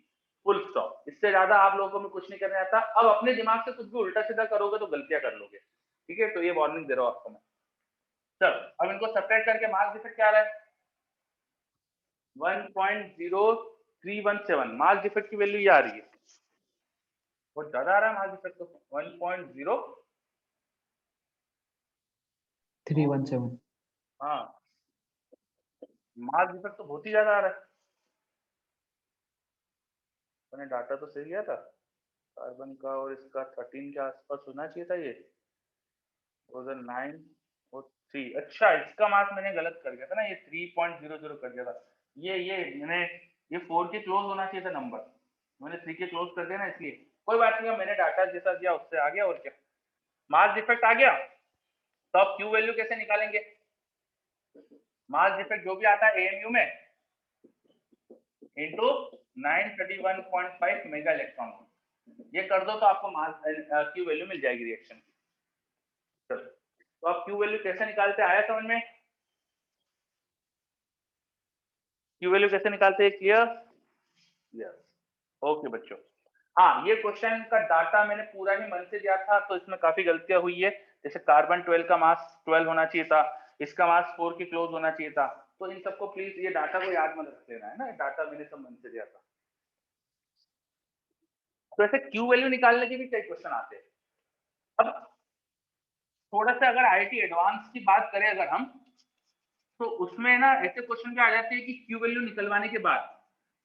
फुल स्टॉप। इससे ज्यादा आप लोगों को मैं कुछ नहीं करने आता। अब अपने दिमाग से कुछ भी उल्टा सीधा करोगे तो गलतियां कर लोगे, ठीक है? तो ये वार्निंग दे रहा हूं आपको मैं। चलो अब इनको सब्ट्रैक्ट करके मास डिफेक्ट क्या आ रहा है? 1.0317 मास डिफेक्ट की वैल्यू ये आ रही है, बहुत ज्यादा आ रहा है मास डिफेक्ट तो 1.0317। हाँ मास डिफेक्ट तो बहुत ही ज्यादा आ रहा है। मैंने डाटा तो सही लिया था कार्बन का, और इसका 13 के आसपास होना चाहिए था ये 2009 और 3। अच्छा इसका मास मैंने गलत कर दिया था ना, ये 3.00 कर दिया था। ये मैंने ये 4 के क्लोज होना चाहिए था नंबर, मैंने 3 के क्लोज कर दिया ना, इसलिए कोई बात नहीं। मैंने डाटा जैसा दिया उससे आ गया, और क्या मास डिफेक्ट आ गया। तो अब क्यू वैल्यू कैसे निकालेंगे? मास डिफेक्ट जो भी आता है एएमयू में इनटू 931.5 मेगा इलेक्ट्रॉन, ये कर दो तो आपको मास क्यू वैल्यू मिल जाएगी रिएक्शन की। तो आप क्यू वैल्यू कैसे निकालते हैं, आया समझ में? क्यू वैल्यू कैसे निकालते हैं, क्लियर? यस, ओके बच्चों। हाँ ये क्वेश्चन का डाटा मैंने पूरा ही मन से दिया था, तो इसमें काफी गलतियां हुई है। जैसे कार्बन 12 का मास 12 होना चाहिए था, इसका मास 4 के क्लोज होना चाहिए था। तो इन सबको प्लीज ये डाटा को याद मत रख लेना, है ना, डाटा मैंने सब मन से दिया था। तो ऐसे क्यू वैल्यू निकालने के भी कई क्वेश्चन आते हैं। अब थोड़ा सा अगर आईआईटी एडवांस की बात करें अगर हम, तो उसमें ना ऐसे क्वेश्चन भी आ जाते हैं कि क्यू वैल्यू निकलवाने के बाद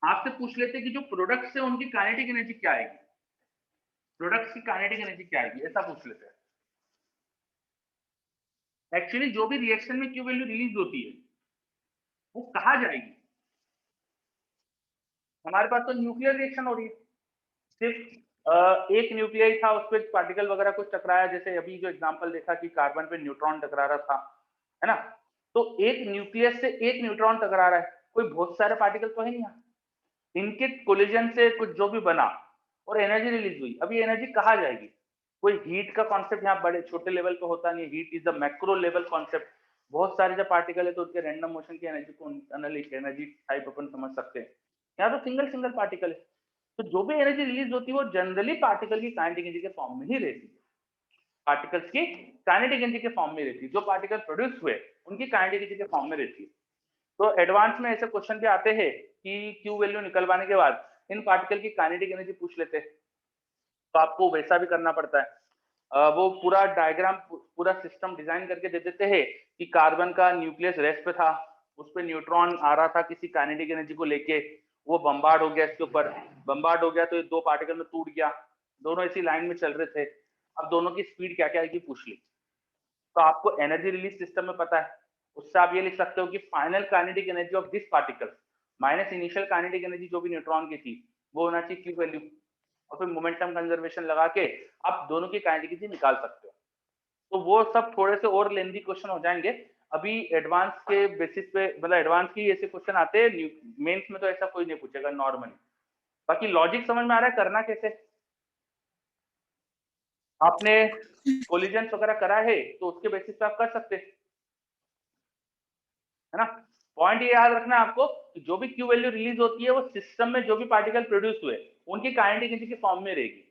आपसे पूछ लेते हैं कि जो प्रोडक्ट्स है उनकी काइनेटिक एनर्जी क्या आएगी, प्रोडक्ट्स की काइनेटिक एनर्जी क्या आएगी, ऐसा पूछ लेते हैं। एक्चुअली जो भी रिएक्शन में क्यू वैल्यू रिलीज होती है वो कहाँ जाएगी? हमारे पास तो न्यूक्लियर रिएक्शन हो रही है, सिर्फ एक न्यूक्लियर था, उस पर पार्टिकल वगैरह कुछ टकराया, जैसे अभी जो एग्जांपल देखा कि कार्बन पे न्यूट्रॉन टकरा रहा था, है ना। तो एक न्यूक्लियस से एक न्यूट्रॉन टकरा रहा है, कोई बहुत सारे पार्टिकल तो है नहीं यहाँ। इनके कोलिजन से कुछ जो भी बना और एनर्जी रिलीज हुई। अब ये एनर्जी कहाँ जाएगी? कोई हीट का कॉन्सेप्ट यहाँ बड़े छोटे लेवल पे होता नहीं, heat is the macro level concept. बहुत सारे जब पार्टिकल है तो उनके रैंडम मोशन की एनर्जी को एनर्जी टाइप अपन समझ सकते हैं। यहाँ तो सिंगल सिंगल पार्टिकल है, तो जो भी एनर्जी रिलीज होती है वो जनरली पार्टिकल की काइनेटिक एनर्जी के फॉर्म में ही रहती है, पार्टिकल्स की काइनेटिक एनर्जी के फॉर्म में रहती है। जो पार्टिकल प्रोड्यूस हुए उनकी काइनेटिक एनर्जी के फॉर्म में रहती है। तो एडवांस में ऐसे क्वेश्चन भी आते हैं कि क्यू वैल्यू निकलवाने के बाद इन पार्टिकल की काइनेटिक एनर्जी पूछ लेते हैं, तो आपको वैसा भी करना पड़ता है। वो पूरा डायग्राम, पूरा सिस्टम डिजाइन करके दे देते हैं कि कार्बन का न्यूक्लियस रेस्ट पे था, उस पे न्यूट्रॉन आ रहा था किसी काइनेटिक एनर्जी को लेके, वो बम्बार्ड हो गया इसके ऊपर, बम्बार्ड हो गया तो ये दो पार्टिकल में टूट गया, दोनों इसी लाइन में चल रहे थे। अब दोनों की स्पीड क्या क्या आएगी पूछ ली। तो आपको एनर्जी रिलीज सिस्टम में पता है, उससे आप ये लिख सकते हो कि final kinetic energy of this particle minus initial kinetic energy जो भी न्यूट्रॉन की थी वो होना चाहिए क्यू वैल्यू, और फिर मोमेंटम कंजर्वेशन लगा के आप दोनों की काइनेटिक एनर्जी निकाल सकते हो। तो वो सब थोड़े से और लेंदी क्वेश्चन हो जाएंगे, अभी एडवांस के बेसिस पे, मतलब एडवांस की ऐसे क्वेश्चन आते हैं, मेंस में तो ऐसा कोई नहीं पूछेगा नॉर्मली। बाकी लॉजिक समझ में आ रहा है करना कैसे? आपने कोलिजन वगैरह करा है तो उसके बेसिस पे आप कर सकते हैं, है ना। पॉइंट ये याद रखना है आपको कि जो भी क्यू वैल्यू रिलीज होती है वो सिस्टम में जो भी पार्टिकल प्रोड्यूस हुए उनकी काइनेटिक एनर्जी के फॉर्म में रहेगी।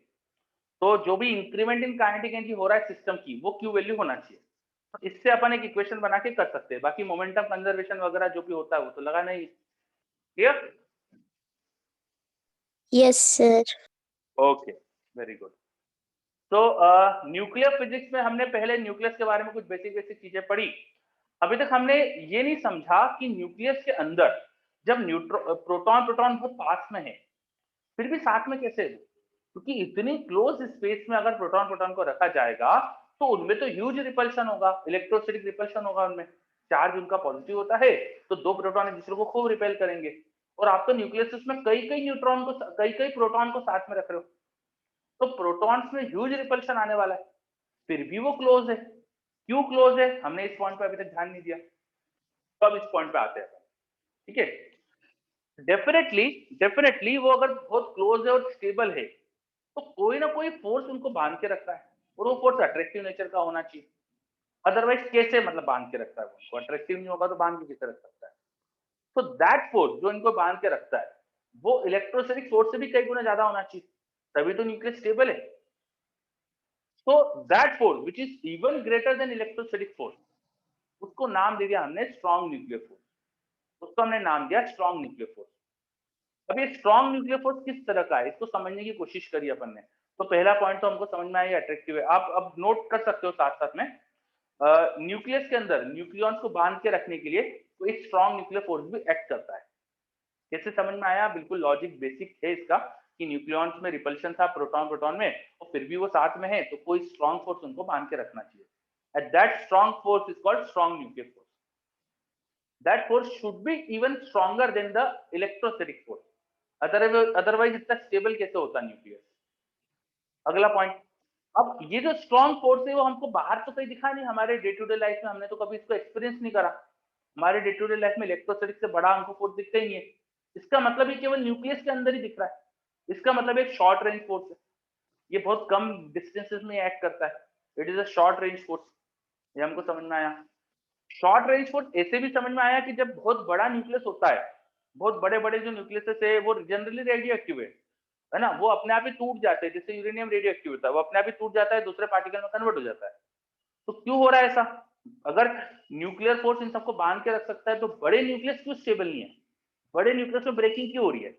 तो जो भी इंक्रीमेंट इन काइनेटिक एनर्जी हो रहा है सिस्टम की वो क्यू वैल्यू होना चाहिए। तो इससे अपन एक इक्वेशन बना के कर सकते हैं, बाकी मोमेंटम कंजर्वेशन वगैरह जो भी होता है वो तो लगा नहीं। Clear? Yes sir. Okay, very good. तो न्यूक्लियर फिजिक्स में हमने पहले न्यूक्लियस के बारे में कुछ बेसिक बेसिक चीजें पढ़ी। अभी तक हमने ये नहीं समझा कि न्यूक्लियस के अंदर जब प्रोटॉन प्रोटॉन बहुत पास में है फिर भी साथ में कैसे है? क्योंकि इतनी क्लोज स्पेस में अगर प्रोटॉन प्रोटॉन को रखा जाएगा तो उनमें तो ह्यूज रिपल्शन होगा, इलेक्ट्रोस्टैटिक रिपल्शन होगा उनमें, चार्ज उनका पॉजिटिव होता है तो दो प्रोटॉन एक दूसरे को खूब रिपेल करेंगे। और आप तो न्यूक्लियस में कई कई न्यूट्रॉन को, कई कई प्रोटॉन को साथ में रख रहे हो, तो प्रोटॉन्स में ह्यूज रिपल्शन आने वाला है, फिर भी वो क्लोज है। क्यों क्लोज है हमने इस पॉइंट पे अभी तक ध्यान नहीं दिया, तो अब इस पॉइंट पे आते हैं। ठीक है, डेफिनेटली वो अगर बहुत क्लोज है और स्टेबल है तो कोई ना कोई फोर्स उनको बांध के रखता है, और वो फोर्स अट्रैक्टिव नेचर का होना चाहिए। अदरवाइज कैसे, मतलब बांध के रखता है उनको, अट्रैक्टिव नहीं होगा तो बांध के किसे रख सकता है? तो दैट फोर्स जो इनको बांध के रखता है वो इलेक्ट्रोस्टैटिक फोर्स से भी कई गुना ज्यादा होना चाहिए, तभी तो न्यूक्लियस स्टेबल है। So that force which is even greater than electrostatic force, उसको नाम दे दिया हमने स्ट्रॉन्ग न्यूक्लियर फोर्स, उसको हमने नाम दिया स्ट्रॉन्ग न्यूक्लियर फोर्स। अब ये स्ट्रॉन्ग न्यूक्लियर फोर्स किस तरह का है इसको समझने की कोशिश करी अपन ने। तो पहला पॉइंट तो हमको समझ में आया अट्रैक्टिव है, आप अब नोट कर सकते हो साथ साथ में। न्यूक्लियस के अंदर न्यूक्लियॉन्स को बांध के रखने के लिए कोई स्ट्रॉन्ग न्यूक्लियर फोर्स भी एक्ट करता है। कैसे समझ में आया? बिल्कुल लॉजिक बेसिक है इसका कि न्यूक्लियॉन्स में रिपल्शन था प्रोटॉन प्रोटॉन में, और फिर भी वो साथ में है तो कोई स्ट्रॉन्ग फोर्स उनको बांध के रखना चाहिए। At that strong force is called strong nuclear force. That force should be even stronger than the electrostatic force, otherwise इतना स्टेबल कैसे होता न्यूक्लियस। अगला पॉइंट, अब ये जो स्ट्रॉन्ग फोर्स है वो हमको बाहर तो कहीं दिखा नहीं, हमारे डे टू डे लाइफ में हमने तो कभी इसको एक्सपीरियंस नहीं करा। हमारे डे टू डे लाइफ में इलेक्ट्रोस्टैटिक से बड़ा हमको फोर्स दिखता ही नहीं है। इसका मतलब ये केवल न्यूक्लियस के अंदर ही दिख रहा है, इसका मतलब एक शॉर्ट रेंज फोर्स है, ये बहुत कम डिस्टेंसेस में एक्ट करता है, it is a short range force. ये हमको समझ में आया। शॉर्ट रेंज फोर्स ऐसे भी समझ में आया कि जब बहुत बड़ा न्यूक्लियस होता है, बहुत बड़े बड़े जो न्यूक्लियस है वो जनरली रेडियो एक्टिव है ना, वो अपने आप ही टूट जाते हैं, जैसे यूरेनियम रेडियो एक्टिव होता है, वो अपने आप ही टूट जाता है, दूसरे पार्टिकल में कन्वर्ट हो जाता है। तो क्यों हो रहा है ऐसा? अगर न्यूक्लियर फोर्स इन सबको बांध के रख सकता है तो बड़े न्यूक्लियस क्यों स्टेबल नहीं है, बड़े न्यूक्लियस में ब्रेकिंग क्यों हो रही है?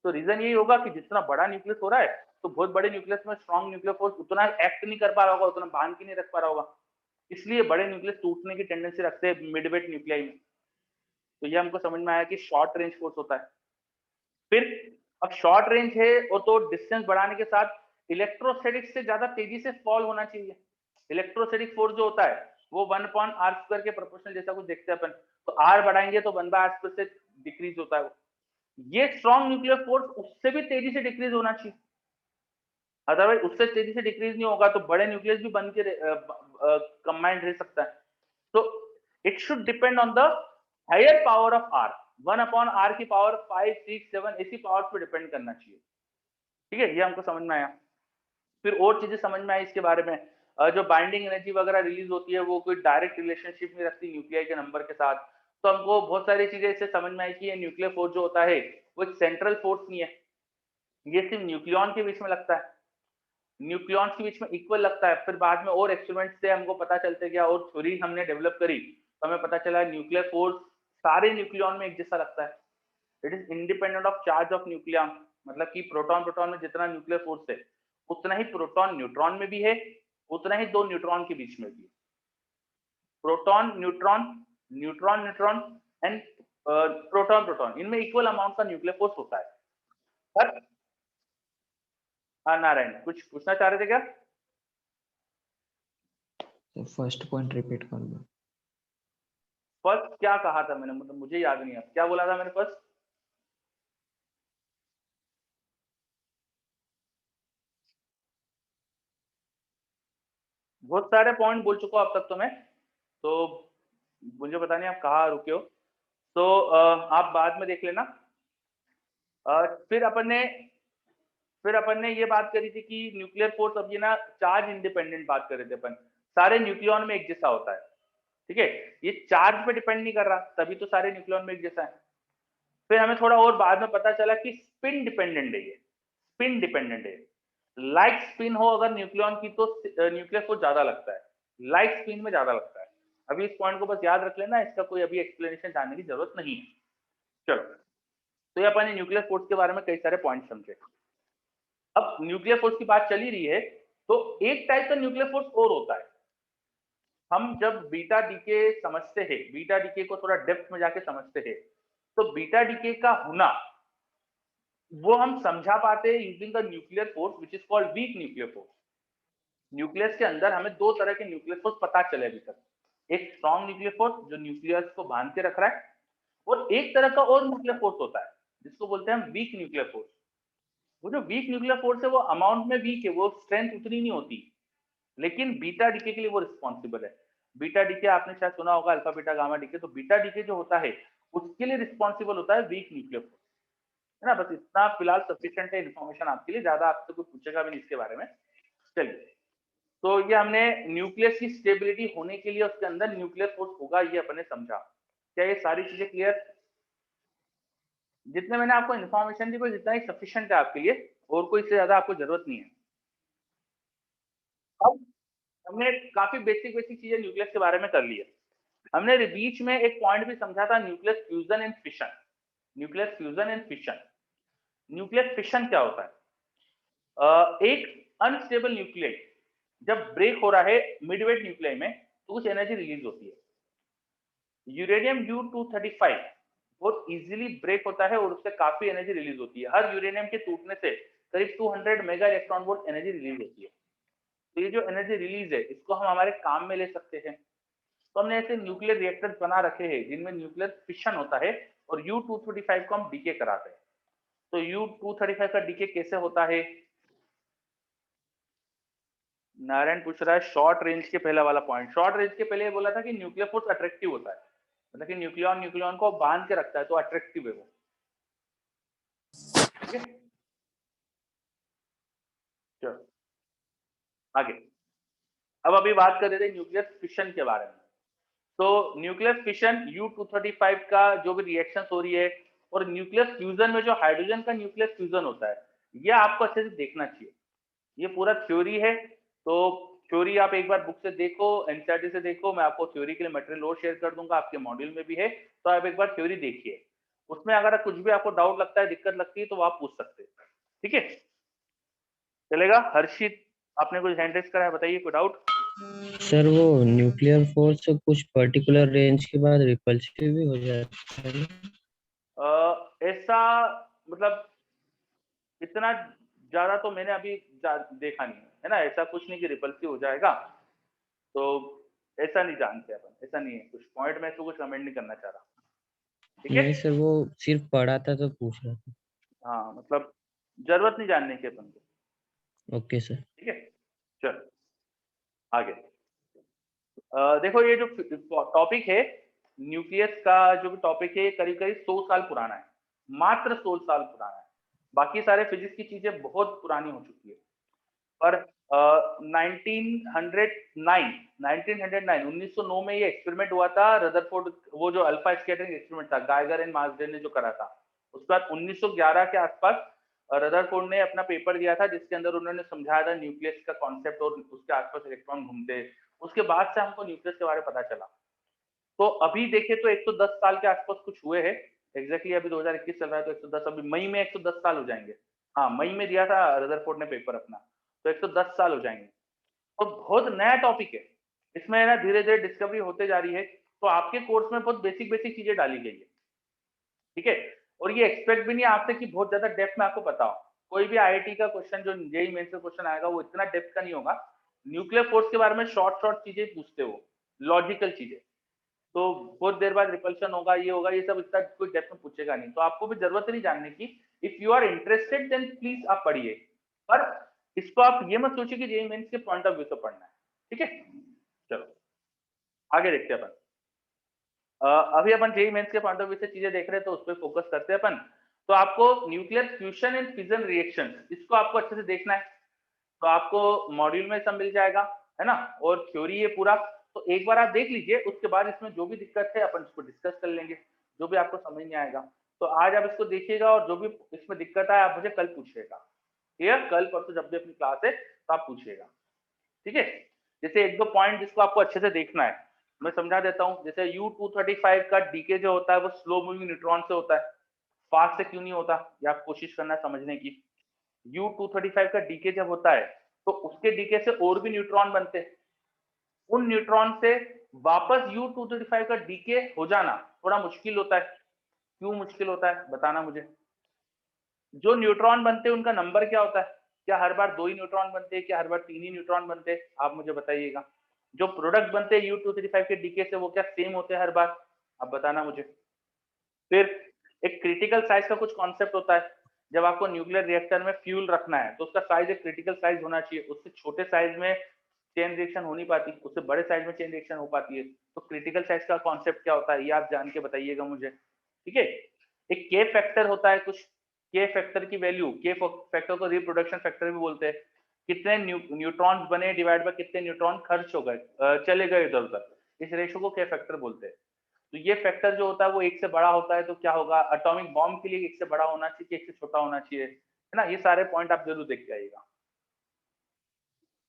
तो रीजन यही होगा कि जितना बड़ा न्यूक्लियस हो रहा है तो बहुत बड़े न्यूक्लियस में स्ट्रॉन्ग न्यूक्लियर फोर्स उतना एक्ट नहीं कर पा रहा होगा, उतना बांध के नहीं रख पा रहा होगा, इसलिए बड़े न्यूक्लियस टूटने की टेंडेंसी रखते हैं मिडवेट न्यूक्लियाई में। तो ये हमको समझ में आया कि शॉर्ट रेंज फोर्स होता है। फिर अब शॉर्ट रेंज है और तो डिस्टेंस बढ़ाने के साथ इलेक्ट्रोस्टैटिक से ज्यादा तेजी से फॉल होना चाहिए। इलेक्ट्रोस्टैटिक फोर्स जो होता है वो 1/r² के प्रोपोर्शनल जैसा कुछ देखते हैं अपन, तो r बढ़ाएंगे तो 1/r² से डिक्रीज होता है वो। ये स्ट्रॉन्ग न्यूक्लियर फोर्स उससे भी तेजी से डिक्रीज होना चाहिए, अदरवाइज उससे तेजी से डिक्रीज नहीं होगा तो बड़े न्यूक्लियस भी बन के कंबाइंड रह सकता है। तो it should depend on the higher power of r, 1/r की पावर 5, 6, 7 ऐसी पावर पे डिपेंड करना चाहिए। ठीक है, ये हमको समझ में आया। फिर और चीजें समझ में आई इसके बारे में, जो बाइंडिंग एनर्जी वगैरह रिलीज होती है वो कोई डायरेक्ट रिलेशनशिप नहीं रखती न्यूक्लियाई के नंबर के साथ। तो हमको बहुत सारी चीजें इससे समझ में आई कि ये न्यूक्लियर फोर्स जो होता है वो एक सेंट्रल फोर्स नहीं है, ये सिर्फ न्यूक्लियॉन के बीच में लगता है, न्यूक्लियॉन्स के बीच में इक्वल लगता है। फिर बाद में और एक्सपेरिमेंट से हमको पता चलते गया और थ्योरी हमने डेवलप करी तो हमें पता चला न्यूक्लियर फोर्स सारे न्यूक्लियॉन में एक जैसा लगता है, it is independent of charge of nucleon. मतलब कि प्रोटॉन प्रोटॉन में जितना न्यूक्लियर फोर्स है उतना ही प्रोटॉन न्यूट्रॉन में भी है, उतना ही दो न्यूट्रॉन के बीच में भी है। Proton neutron, neutron neutron and proton proton, इनमें इक्वल अमाउंट का न्यूक्लियर फोर्स होता है। पर हाँ नारायण, कुछ पूछना चाह रहे थे क्या? फर्स्ट पॉइंट रिपीट कर दो। फर्स्ट क्या कहा था मैंने, मतलब मुझे याद नहीं है क्या बोला था मैंने फर्स्ट। बहुत सारे पॉइंट बोल चुका हूं अब तक तो मैं, तो मुझे पता नहीं आप कहाँ रुके हो, तो आप बाद में देख लेना। फिर अपन ने ये बात करी थी कि न्यूक्लियर फोर्स, अब ये ना चार्ज इंडिपेंडेंट बात कर रहे थे अपन, सारे न्यूक्लियॉन में एक जैसा होता है, ठीक है, ये चार्ज पे डिपेंड नहीं कर रहा, तभी तो सारे न्यूक्लियॉन में एक जैसा है। फिर हमें थोड़ा और बाद में पता चला कि स्पिन डिपेंडेंट है, ये स्पिन डिपेंडेंट है, लाइक स्पिन हो अगर न्यूक्लियॉन की तो न्यूक्लियर फोर्स ज्यादा लगता है, लाइक स्पिन में ज्यादा लगता है। अभी इस पॉइंट को बस याद रख लेना, इसका कोई अभी एक्सप्लेनेशन जानने की जरूरत नहीं है। चलो, तो ये अपन न्यूक्लियर फोर्स के बारे में कई सारे पॉइंट समझे। अब न्यूक्लियर फोर्स की बात चली रही है, तो एक टाइप का न्यूक्लियर फोर्स और होता है। हम जब बीटा डीके समझते हैं, बीटा डीके को थोड़ा डेप्थ में जाके समझते हैं, तो बीटा डीके का होना वो हम समझा पाते हैं using the nuclear force which is called weak nuclear force. Nucleus के अंदर हमें दो तरह के न्यूक्लियर फोर्स पता चले अभी तक, एक स्ट्रॉन्ग न्यूक्लियर फोर्स जो न्यूक्लियस को बांध के रख रहा है, और एक तरह का और न्यूक्लियर फोर्स होता है जिसको बोलते हैं हम वीक न्यूक्लियर फोर्स। वो जो वीक न्यूक्लियर फोर्स है वो अमाउंट में वीक है, वो स्ट्रेंथ उतनी नहीं होती, लेकिन बीटा डीके के लिए वो रिस्पॉन्सिबल है। बीटा डीके आपने शायद सुना होगा, अल्फा बीटा गामा डीके, तो बीटा डीके जो होता है उसके लिए रिस्पॉन्सिबल होता है वीक न्यूक्लियर फोर्स, है ना। बस इतना फिलहाल सफिशिएंट है इन्फॉर्मेशन आपके लिए, ज्यादा आपसे कोई पूछेगा भी नहीं इसके बारे में। चलिए, तो ये हमने न्यूक्लियस की स्टेबिलिटी होने के लिए उसके अंदर न्यूक्लियर फोर्स होगा, ये अपने समझा। क्या ये सारी चीजें क्लियर? जितने मैंने आपको इन्फॉर्मेशन दी वो जितना ही सफिशिएंट है आपके लिए, और कोई इससे ज्यादा आपको जरूरत नहीं है। अब हमने काफी बेसिक बेसिक चीजें न्यूक्लियस के बारे में कर ली है। हमने बीच में एक पॉइंट भी समझा था, nucleus fusion and fission. Nucleus fusion and fission, nucleus fission क्या होता है? एक अनस्टेबल न्यूक्लियस जब ब्रेक हो रहा है मिडवेट न्यूक्लियस में, तो कुछ एनर्जी रिलीज होती है। यूरेनियम U-235 बहुत इजीली ब्रेक होता है और उससे काफी एनर्जी रिलीज होती है। हर यूरेनियम के टूटने से करीब 200 mega electron volt energy release होती है। तो ये जो एनर्जी रिलीज है इसको हम हमारे काम में ले सकते हैं। तो हमने ऐसे न्यूक्लियर रिएक्टर्स बना रखे हैं जिनमें न्यूक्लियर फिशन होता है और U-235 को हम डीके कराते हैं। तो U-235 का डीके कैसे होता है? नारायण पूछ रहा है शॉर्ट रेंज के पहला वाला पॉइंट। शॉर्ट रेंज के पहले ये बोला था कि न्यूक्लियर फोर्स अट्रैक्टिव होता है, मतलब कि न्यूक्लियॉन को बांध के रखता है, तो अट्रैक्टिव है वो, ठीक है। चलो आगे, अब अभी बात कर रहे थे न्यूक्लियर फिशन के बारे में। तो न्यूक्लियर फिशन U-235 का जो भी रिएक्शन हो रही है, और न्यूक्लियर फ्यूजन में जो हाइड्रोजन का न्यूक्लियर फ्यूजन होता है, ये आपको अच्छे से देखना चाहिए। ये पूरा थ्योरी है, तो थ्योरी आप एक बार बुक से देखो, एनसीईआरटी से देखो, मैं आपको थ्योरी के लिए मटेरियल और शेयर कर दूंगा, आपके मॉड्यूल में भी है, तो आप एक बार थ्योरी देखिए। उसमें अगर कुछ भी आपको डाउट लगता है, दिक्कत लगती है, तो आप पूछ सकते हैं, ठीक है, चलेगा। हर्षित आपने कुछ हैंड रेज करा है, बताइए कोई डाउट? सर वो न्यूक्लियर फोर्स कुछ पर्टिकुलर रेंज के बाद रिपल्सिव भी हो जाता है ना? ऐसा मतलब इतना ज्यादा तो मैंने अभी देखा नहीं है ना, ऐसा कुछ नहीं कि रिपल्सिव हो जाएगा, तो ऐसा नहीं जानते अपन, ऐसा नहीं है कुछ पॉइंट में, तो कुछ कमेंट नहीं करना चाह रहा, ठीक है। नहीं सर, वो सिर्फ पढ़ा था तो पूछ रहा था। हाँ, मतलब जरूरत नहीं जानने की अपन को, ओके सर। ठीक है। चलो आगे, देखो ये जो टॉपिक है न्यूक्लियस का, जो भी टॉपिक है करीब करीब 100 साल पुराना है, मात्र 100 साल पुराना है। बाकी सारे फिजिक्स की चीजें बहुत पुरानी हो चुकी है, पर 1909 में ये एक्सपेरिमेंट हुआ था रदरफोर्ड, वो जो अल्फा स्कैटरिंग एक्सपेरिमेंट था, गाइगर एंड मार्सडेन ने जो करा था। उसके बाद 1911 के आसपास रदरफोर्ड ने अपना पेपर दिया था जिसके अंदर उन्होंने समझाया था न्यूक्लियस का कॉन्सेप्ट और उसके आसपास इलेक्ट्रॉन घूमते हैं। उसके बाद से हमको न्यूक्लियस के बारे में पता चला। तो अभी देखे तो 110 साल के आसपास कुछ हुए हैं, एग्जैक्टली अभी 2021 चल रहा है, तो 110, अभी मई में 110 साल हो जाएंगे। हाँ, मई में दिया था रदरफोर्ड ने पेपर अपना, तो 110 साल हो जाएंगे। तो बहुत नया टॉपिक है, इसमें ना धीरे धीरे डिस्कवरी होते जा रही है, तो आपके कोर्स में बहुत बेसिक बेसिक चीजें डाली गई है, ठीक है। और ये एक्सपेक्ट भी नहीं आपसे कि बहुत ज्यादा डेप्थ में आपको पता हो। कोई भी आईआईटी का क्वेश्चन, जो जेईई मेंस का क्वेश्चन आएगा, वो इतना डेप्थ का नहीं होगा। न्यूक्लियर फोर्स के बारे में शॉर्ट शॉर्ट चीजें पूछते हो, लॉजिकल चीजें, तो बहुत देर बाद रिपल्शन होगा, ये होगा, ये सब इतना कोई डेप्थ में पूछेगा नहीं, तो आपको भी जरूरत नहीं जानने की। If you are interested then please आप पढ़िए, पर इसको आप ये मत सोचिए कि जेईई मेंस के पॉइंट ऑफ व्यू से पढ़ना है, ठीक है। चलो आगे देखते हैं अपन। अभी अपन जेईई मेंस के पॉइंट ऑफ व्यू से चीजें देख रहे हैं, तो उस पर फोकस करते हैं अपन। तो आपको nuclear fusion and fission reaction, इसको आपको अच्छे से देखना है, तो आपको मॉड्यूल में सब मिल जाएगा, है ना, और थ्योरी है पूरा। तो एक बार आप देख लीजिए, उसके बाद इसमें जो भी दिक्कत है अपन इसको डिस्कस कर लेंगे, जो भी आपको समझ नहीं आएगा। तो आज आप इसको देखिएगा, और जो भी इसमें दिक्कत है आप मुझे कल पूछिएगा, ठीक है, कल परसों जब भी अपनी क्लास है तो आप पूछिएगा, ठीक है। जैसे एक दो पॉइंट जिसको आपको अच्छे से देखना है, मैं समझा देता हूँ। जैसे U-235 का डीके जो होता है वो स्लो मूविंग न्यूट्रॉन से होता है, फास्ट से क्यों नहीं होता, ये आप कोशिश करना समझने की। U-235 का डीके जब होता है तो उसके डीके से और भी न्यूट्रॉन बनते हैं, उन न्यूट्रॉन से वापस U-235 का डीके हो जाना थोड़ा मुश्किल होता है। क्यों मुश्किल होता है बताना मुझे। जो न्यूट्रॉन बनते हैं उनका नंबर क्या होता है, क्या हर बार 2 ही न्यूट्रॉन बनते हैं, क्या हर बार 3 ही न्यूट्रॉन बनते हैं, आप मुझे बताइएगा। जो प्रोडक्ट बनते हैं U-235 के डीके से वो क्या सेम होते हैं हर बार, आप बताना मुझे। फिर एक क्रिटिकल साइज का कुछ कॉन्सेप्ट होता है, जब आपको न्यूक्लियर रिएक्टर में फ्यूल रखना है तो उसका साइज एक क्रिटिकल साइज होना चाहिए, उससे छोटे साइज में चेन रिएक्शन हो नहीं पाती, उससे बड़े साइज में चेन रिएक्शन हो पाती है। तो क्रिटिकल साइज का कॉन्सेप्ट क्या होता है ये आप जान के बताइएगा मुझे, ठीक है। एक के फैक्टर होता है कुछ, के फैक्टर की वैल्यू, के फैक्टर को रिप्रोडक्शन फैक्टर भी बोलते हैं। कितने न्यूट्रॉन्स बने डिवाइड बाय कितने न्यूट्रॉन खर्च हो गए, चले गए इधर उधर, इस रेशो को के फैक्टर बोलते हैं। तो ये फैक्टर जो होता है वो 1 से बड़ा होता है, तो क्या होगा, एटॉमिक बॉम्ब के लिए 1 से बड़ा होना चाहिए, 1 से छोटा होना चाहिए, है ना। ये सारे पॉइंट आप जरूर देख के आइएगा।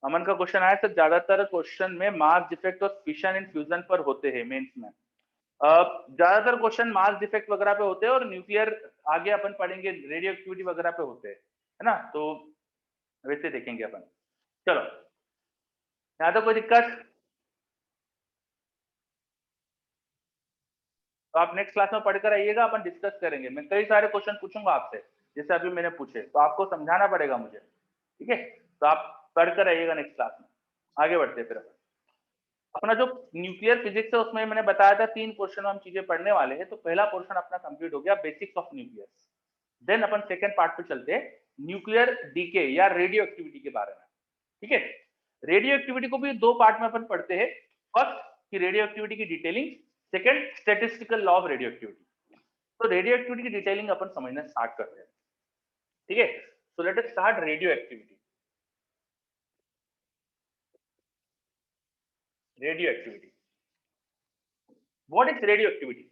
अमन का क्वेश्चन आया सर, ज्यादातर क्वेश्चन में मास डिफेक्ट और फिशन एंड फ्यूजन पर होते हैं मेंस में। ज्यादातर क्वेश्चन मास डिफेक्ट वगैरह पे होते हैं, और न्यूक्लियर आगे अपन पढ़ेंगे रेडियो एक्टिविटी वगैरह पे होते हैं, है ना। तो वैसे देखेंगे अपन। चलो यहाँ तो कोई दिक्कत, तो आप नेक्स्ट क्लास में पढ़कर आइएगा, अपन डिस्कस करेंगे। मैं कई सारे क्वेश्चन पूछूंगा आपसे, जैसे अभी मैंने पूछे, तो आपको समझाना पड़ेगा मुझे, ठीक है। तो आप पढ़कर आइएगा नेक्स्ट क्लास में। आगे बढ़ते हैं फिर अपना जो न्यूक्लियर फिजिक्स है उसमें मैंने बताया था 3 पोर्शन में हम चीजें पढ़ने वाले हैं। तो पहला पोर्शन अपना कंप्लीट हो गया, बेसिक्स ऑफ न्यूक्लियर। देन अपन सेकंड पार्ट पे चलते हैं, न्यूक्लियर डीके या रेडियो एक्टिविटी के बारे में, ठीक है। रेडियो एक्टिविटी को भी 2 पार्ट में अपन पढ़ते हैं। फर्स्ट की रेडियो एक्टिविटी की detailing, second statistical law of radio activity. तो रेडियो एक्टिविटी की डिटेलिंग अपन समझना स्टार्ट करते हैं, ठीक है। So let us start radio activity. Radio activity, what is radio activity.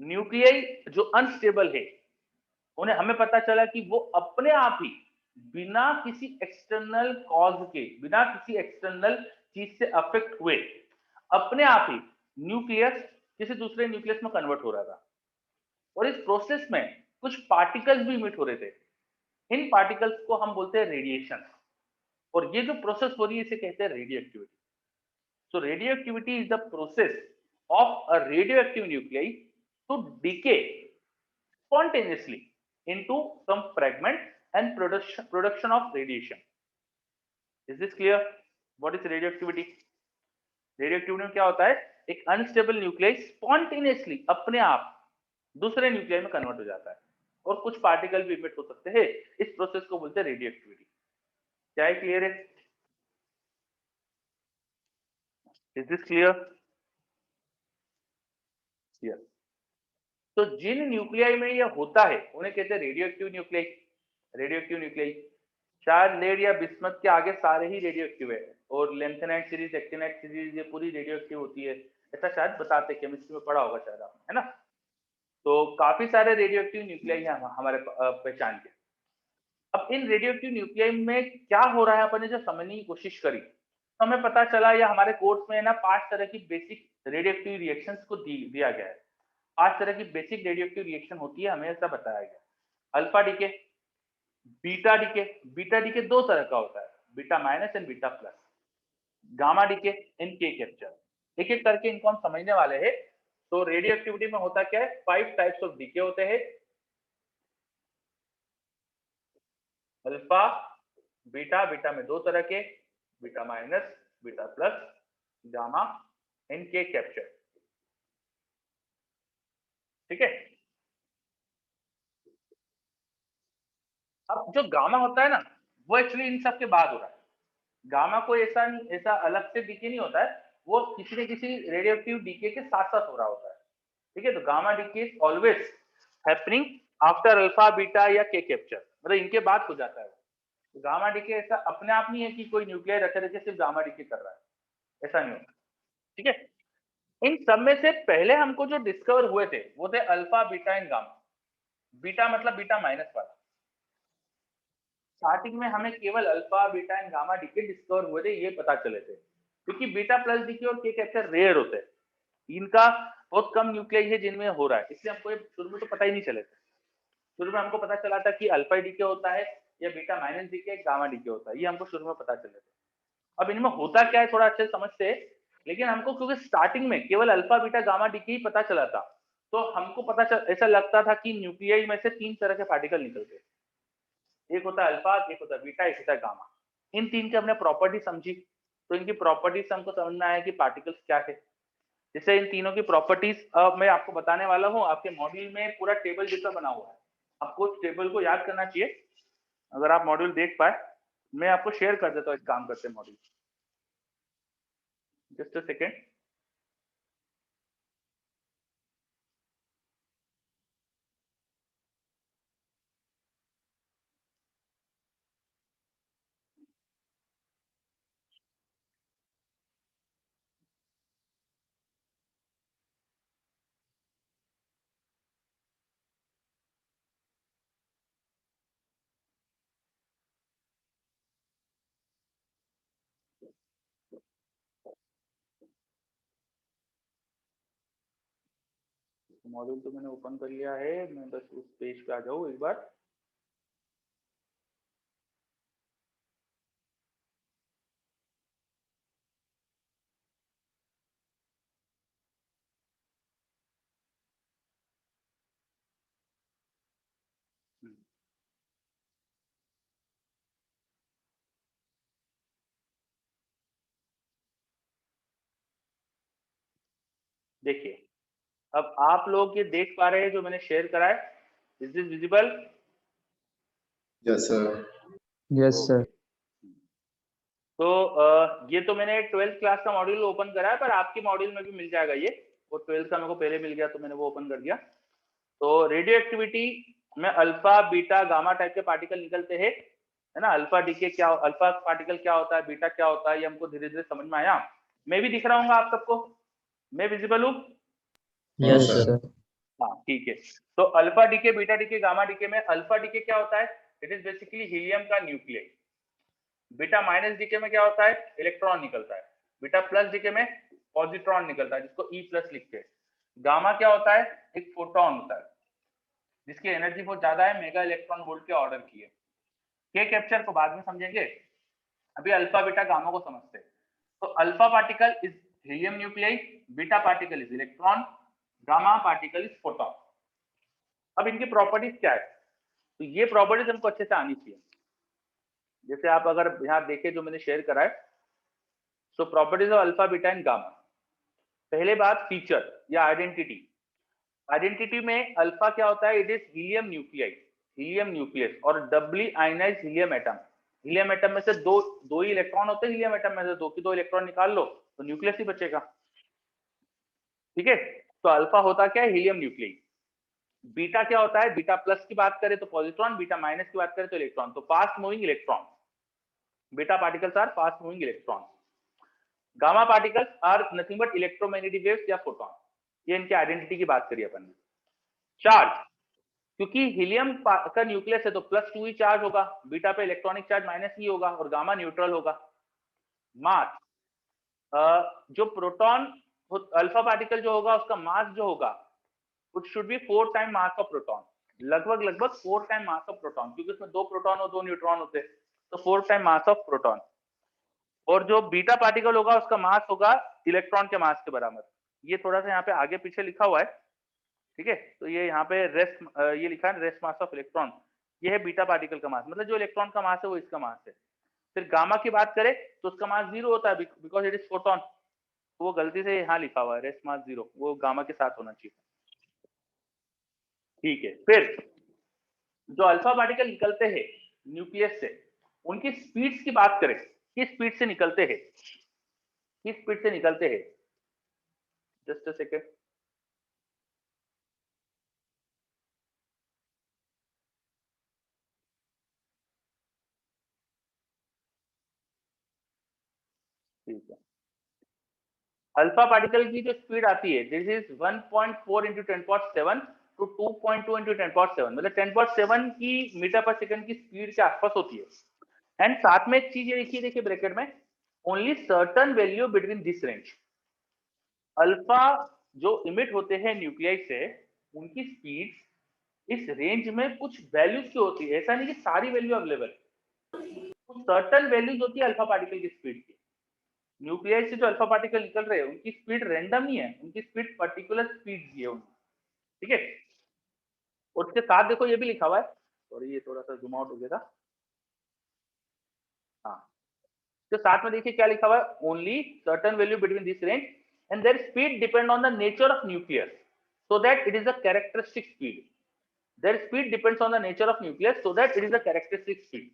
Nuclei जो अनस्टेबल है उन्हें हमें पता चला कि वो अपने आप ही बिना किसी एक्सटर्नल कॉज के, बिना किसी एक्सटर्नल चीज से अफेक्ट हुए अपने आप ही न्यूक्लियस किसी दूसरे न्यूक्लियस में कन्वर्ट हो रहा था। और इस प्रोसेस में कुछ पार्टिकल्स भी इमिट हो रहे थे, इन पार्टिकल्स को हम बोलते हैं रेडिएशन। और ये जो प्रोसेस हो रही है इसे कहते हैं radioactivity. So radioactivity is the process of a radioactive nuclei to decay spontaneously into some fragment and production of radiation. Is this clear? What is radioactivity? Radioactivity में क्या होता है, एक अनस्टेबल न्यूक्लियाई स्पॉन्टेनियसली अपने आप दूसरे न्यूक्लियाई में कन्वर्ट हो जाता है, और कुछ पार्टिकल भी इमिट हो सकते हैं। इस प्रोसेस को बोलते हैं रेडियो एक्टिविटी। क्या है, क्लियर है? Is this clear? Yes. तो जिन न्यूक्लियाई में यह होता है उन्हें कहते हैं radio active nuclei. Radio active nuclei शायद लेड या बिस्मथ के आगे सारे ही रेडियो एक्टिव है, और लेंथेनाइट सीरीज, एक्टिनाइट सीरीज ये पूरी रेडियो एक्टिव होती है, ऐसा शायद बताते, केमिस्ट्री में पढ़ा होगा शायद आपने, है ना। तो काफी सारे रेडियो एक्टिव न्यूक्लियाई हैं हमारे पहचान के। अब इन रेडियो एक्टिव न्यूक्लियाई में क्या हो रहा है अपन ने जब समझने की कोशिश करी तो हमें पता चला, या हमारे कोर्स में ना 5 तरह की बेसिक रेडियो एक्टिव रिएक्शंस को दिया गया है। 5 तरह की बेसिक रेडियो एक्टिव रिएक्शन होती है, हमें ऐसा बताया गया। Alpha decay, beta decay. Beta decay 2 तरह का होता है, beta minus and beta plus. Gamma decay and K capture. एक एक करके इनको हम समझने वाले हैं। तो रेडियो एक्टिविटी में होता क्या है, 5 टाइप्स ऑफ डीके होते हैं, अल्फा, बीटा, बीटा में 2 तरह के, beta minus, beta plus, gamma and K capture. ठीक है। अब जो गामा होता है ना, वो एक्चुअली इन सब के बाद हो रहा है। गामा कोई ऐसा अलग से डीके नहीं होता है, वो किसी न किसी रेडियोएक्टिव डीके के साथ साथ हो रहा होता है। ठीक है, तो gamma decay is always happening after alpha beta या के कैप्चर, मतलब इनके बाद हो जाता है। तो गामा डीके ऐसा अपने आप नहीं है कि कोई न्यूक्लियर रखे रखे सिर्फ गामा डीके कर रहा है, ऐसा नहीं होता। ठीक है, इन सब में से पहले हमको जो डिस्कवर हुए थे वो थे alpha beta and gamma. Beta मतलब बीटा माइनस वाला। स्टार्टिंग में हमें केवल alpha beta and gamma decay discover हुए थे, ये पता चले थे, क्योंकि बीटा प्लस डीके और के कैप्चर रेयर होते हैं। इनका बहुत कम न्यूक्लियाई है जिनमें हो रहा है, इसलिए हमको ये शुरू में तो पता ही नहीं चले थे। शुरू में हमको पता चला था कि अल्फा डीके होता है या beta minus decay gamma decay होता है, ये हमको शुरू में पता चले थे। अब इनमें होता क्या है थोड़ा अच्छे से समझते हैं, लेकिन हमको क्योंकि स्टार्टिंग में केवल अल्फा बीटा गामा डीके ही पता चला था, तो हमको ऐसा लगता था कि न्यूक्लियाई में से 3 तरह के पार्टिकल निकलते हैं। एक होता है अल्फा, एक होता है बीटा, एक होता है गामा। इन 3 की हमने प्रॉपर्टी समझी, तो इनकी प्रॉपर्टीज हमको समझ में आया कि पार्टिकल्स क्या है। जैसे इन तीनों की प्रॉपर्टीज मैं आपको बताने वाला हूँ। आपके मॉड्यूल में पूरा टेबल जैसा बना हुआ है, आपको उस टेबल को याद करना चाहिए। अगर आप मॉड्यूल देख पाए, मैं आपको शेयर कर देता हूँ इस काम करते module. Just a second. Module तो मैंने ओपन कर लिया है, मैं बस उस पेज पे आ जाऊँ एक बार। देखिए, अब आप लोग ये देख पा रहे हैं जो मैंने शेयर करा है? Is this visible? Yes sir. Yes sir. तो ये तो मैंने 12th क्लास का मॉड्यूल ओपन करा है, पर आपके मॉड्यूल में भी मिल जाएगा ये। वो 12th का मेरे को पहले मिल गया तो मैंने वो ओपन कर दिया। तो रेडियो एक्टिविटी में अल्फा बीटा गामा टाइप के पार्टिकल निकलते हैं, है ना। अल्फा डीके क्या, अल्फा पार्टिकल क्या होता है, बीटा क्या होता है, ये हमको धीरे धीरे समझ में आया। मैं भी दिख रहा हूँ आप सबको? मैं विजिबल हूँ? Yes sir. सर। हाँ ठीक है। तो alpha decay, beta decay, gamma decay में अल्फा डीके क्या होता है? इट इज बेसिकली हीलियम का न्यूक्लियस। बीटा माइनस डीके में क्या होता है? इलेक्ट्रॉन निकलता है। बीटा प्लस डीके में पॉजिट्रॉन निकलता है, जिसको ई प्लस लिखते हैं। गामा क्या होता है? एक फोटोन होता है जिसकी एनर्जी बहुत ज्यादा है, मेगा इलेक्ट्रॉन वोल्ट के ऑर्डर की है। के कैप्चर को बाद में समझेंगे, अभी अल्फा बीटा गामा को समझते हैं। तो alpha particle is helium nucleus, beta particle is electron, gamma particle is photon. अब इनकी प्रॉपर्टीज क्या है? तो ये प्रॉपर्टीज हमको अच्छे से आनी चाहिए। जैसे आप अगर यहाँ देखें जो मैंने शेयर करा है, so properties of alpha beta and gamma. पहले बात फीचर या आइडेंटिटी। आइडेंटिटी में अल्फा क्या होता है? It is helium nucleus, helium nucleus और doubly ionized helium atom. Helium atom में से दो ही इलेक्ट्रॉन होते हैं। हीलियम एटम में से दो की दो इलेक्ट्रॉन निकाल लो तो न्यूक्लियस ही बचेगा। ठीक है, तो अल्फा होता क्या है? Helium nucleus. बीटा क्या होता है? बीटा प्लस की बात करें तो पॉजिट्रॉन, बीटा माइनस की बात करें तो इलेक्ट्रॉन। तो fast moving electron, beta particles are fast moving electron. Gamma particles are nothing but electromagnetic waves या फोटोन। ये इनकी आइडेंटिटी की बात करी अपन ने। चार्ज, क्योंकि हीलियम का न्यूक्लियस है तो +2 ही चार्ज होगा, बीटा पे इलेक्ट्रॉनिक चार्ज -ही होगा और गामा न्यूट्रल होगा। मास, जो प्रोटॉन अल्फा पार्टिकल जो होगा उसका मास जो होगा it should be 4 time mass of proton, लगभग 4 टाइम मास ऑफ प्रोटॉन, क्योंकि उसमें 2 प्रोटॉन और 2 न्यूट्रॉन होते हैं, तो 4 टाइम मास ऑफ प्रोटॉन। और जो बीटा पार्टिकल होगा उसका मास होगा इलेक्ट्रॉन के मास के बराबर। ये थोड़ा सा यहाँ पे आगे पीछे लिखा हुआ है, ठीक है। तो ये यहाँ पे रेस्ट ये लिखा है रेस्ट मास ऑफ इलेक्ट्रॉन, ये है बीटा पार्टिकल का मास, मतलब जो इलेक्ट्रॉन का मास है वो इसका मास है। फिर गामा की बात करें तो उसका मास 0 होता है बिकॉज इट इज फोटोन, तो वो गलती से यहाँ लिखा हुआ है रेस्ट मास 0, वो गामा के साथ होना चाहिए। ठीक है, फिर जो अल्फा पार्टिकल निकलते हैं न्यूक्लियस से, उनकी स्पीड्स की बात करें, किस स्पीड से निकलते हैं, किस स्पीड से निकलते हैं? Just a second. ठीक है, अल्फा पार्टिकल की जो स्पीड आती है this is 1.4 into 10⁻7 to 2.2 into 10⁻7, मतलब 10⁻7 की मीटर पर सेकंड की स्पीड के आसपास होती है। एंड साथ में एक चीज ये लिखी, देखिए ब्रैकेट में, only certain value between this range. Alpha जो इमिट होते हैं न्यूक्लियाई से, उनकी स्पीड इस रेंज में कुछ वैल्यूज की होती है, ऐसा नहीं कि सारी वैल्यू अवेलेबल, कुछ सर्टन वैल्यूज होती है अल्फा पार्टिकल की स्पीड की। न्यूक्लियाई से जो अल्फा पार्टिकल निकल रहे हैं उनकी स्पीड रैंडम नहीं है, उनकी स्पीड पर्टिकुलर स्पीड है उनकी, ठीक है। और उसके साथ देखो ये भी लिखा हुआ है, सॉरी ये थोड़ा सा जूम आउट हो गया था, हाँ, तो साथ में देखिए क्या लिखा हुआ है, only certain value between this range and there speed depend on the nature of nucleus so that it is a characteristic speed. There speed depends on the nature of nucleus so that it is a characteristic speed.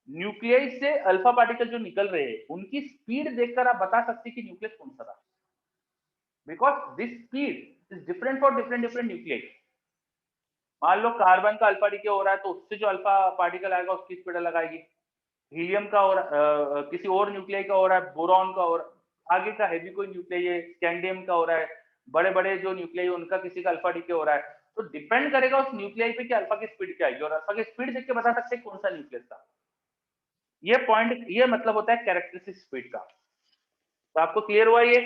Nucleus से अल्फा पार्टिकल जो निकल रहे हैं उनकी स्पीड देखकर आप बता सकते हैं कि न्यूक्लियस कौन सा था, because this speed is different for different nucleus. मान लो कार्बन का अल्फा डीके हो रहा है तो उससे जो अल्फा पार्टिकल आएगा उसकी स्पीड अलग आएगी। हीलियम का और किसी और न्यूक्लियाई का हो रहा है, बोरॉन का, और आगे का हैवी कोई न्यूक्लियाई है, स्कैंडियम का हो रहा है, बड़े बड़े जो न्यूक्लियाई उनका किसी का अल्फा डीके हो रहा है, तो डिपेंड करेगा उस न्यूक्लियाई पे कि अल्फा की स्पीड क्या आएगी, और अल्फा की स्पीड देख के बता सकते हैं कौन सा न्यूक्लियस था। ये पॉइंट, ये मतलब होता है कैरेक्टरिस्टिक स्पीड का। तो आपको क्लियर हुआ ये,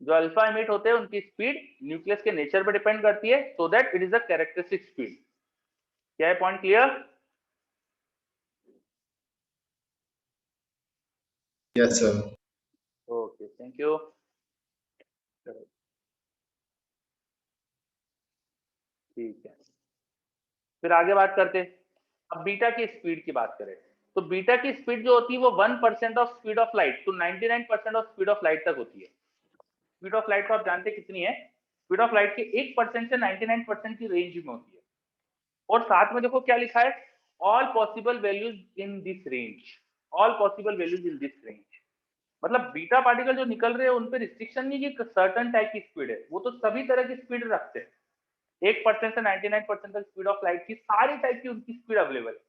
जो अल्फा इमिट होते हैं उनकी स्पीड न्यूक्लियस के नेचर पर डिपेंड करती है, so that it is a characteristic speed. क्या है point clear? Yes sir. Okay, thank you. ठीक है, फिर आगे बात करते हैं। अब बीटा की स्पीड की बात करें तो बीटा की स्पीड जो होती है वो 1% of speed of light to 99% of speed of light तक होती है। स्पीड ऑफ लाइट को आप जानते हैं कितनी है? स्पीड ऑफ लाइट के 1% से 99% की रेंज में होती है। और साथ में देखो क्या लिखा है, all possible values in this range, all possible values in this range. मतलब बीटा पार्टिकल जो निकल रहे हैं उन पे रिस्ट्रिक्शन नहीं कि सर्टेन टाइप की स्पीड है, वो तो सभी तरह की स्पीड रखते हैं। 1% से 99% तक स्पीड ऑफ लाइट की सारी टाइप की उनकी स्पीड अवेलेबल है।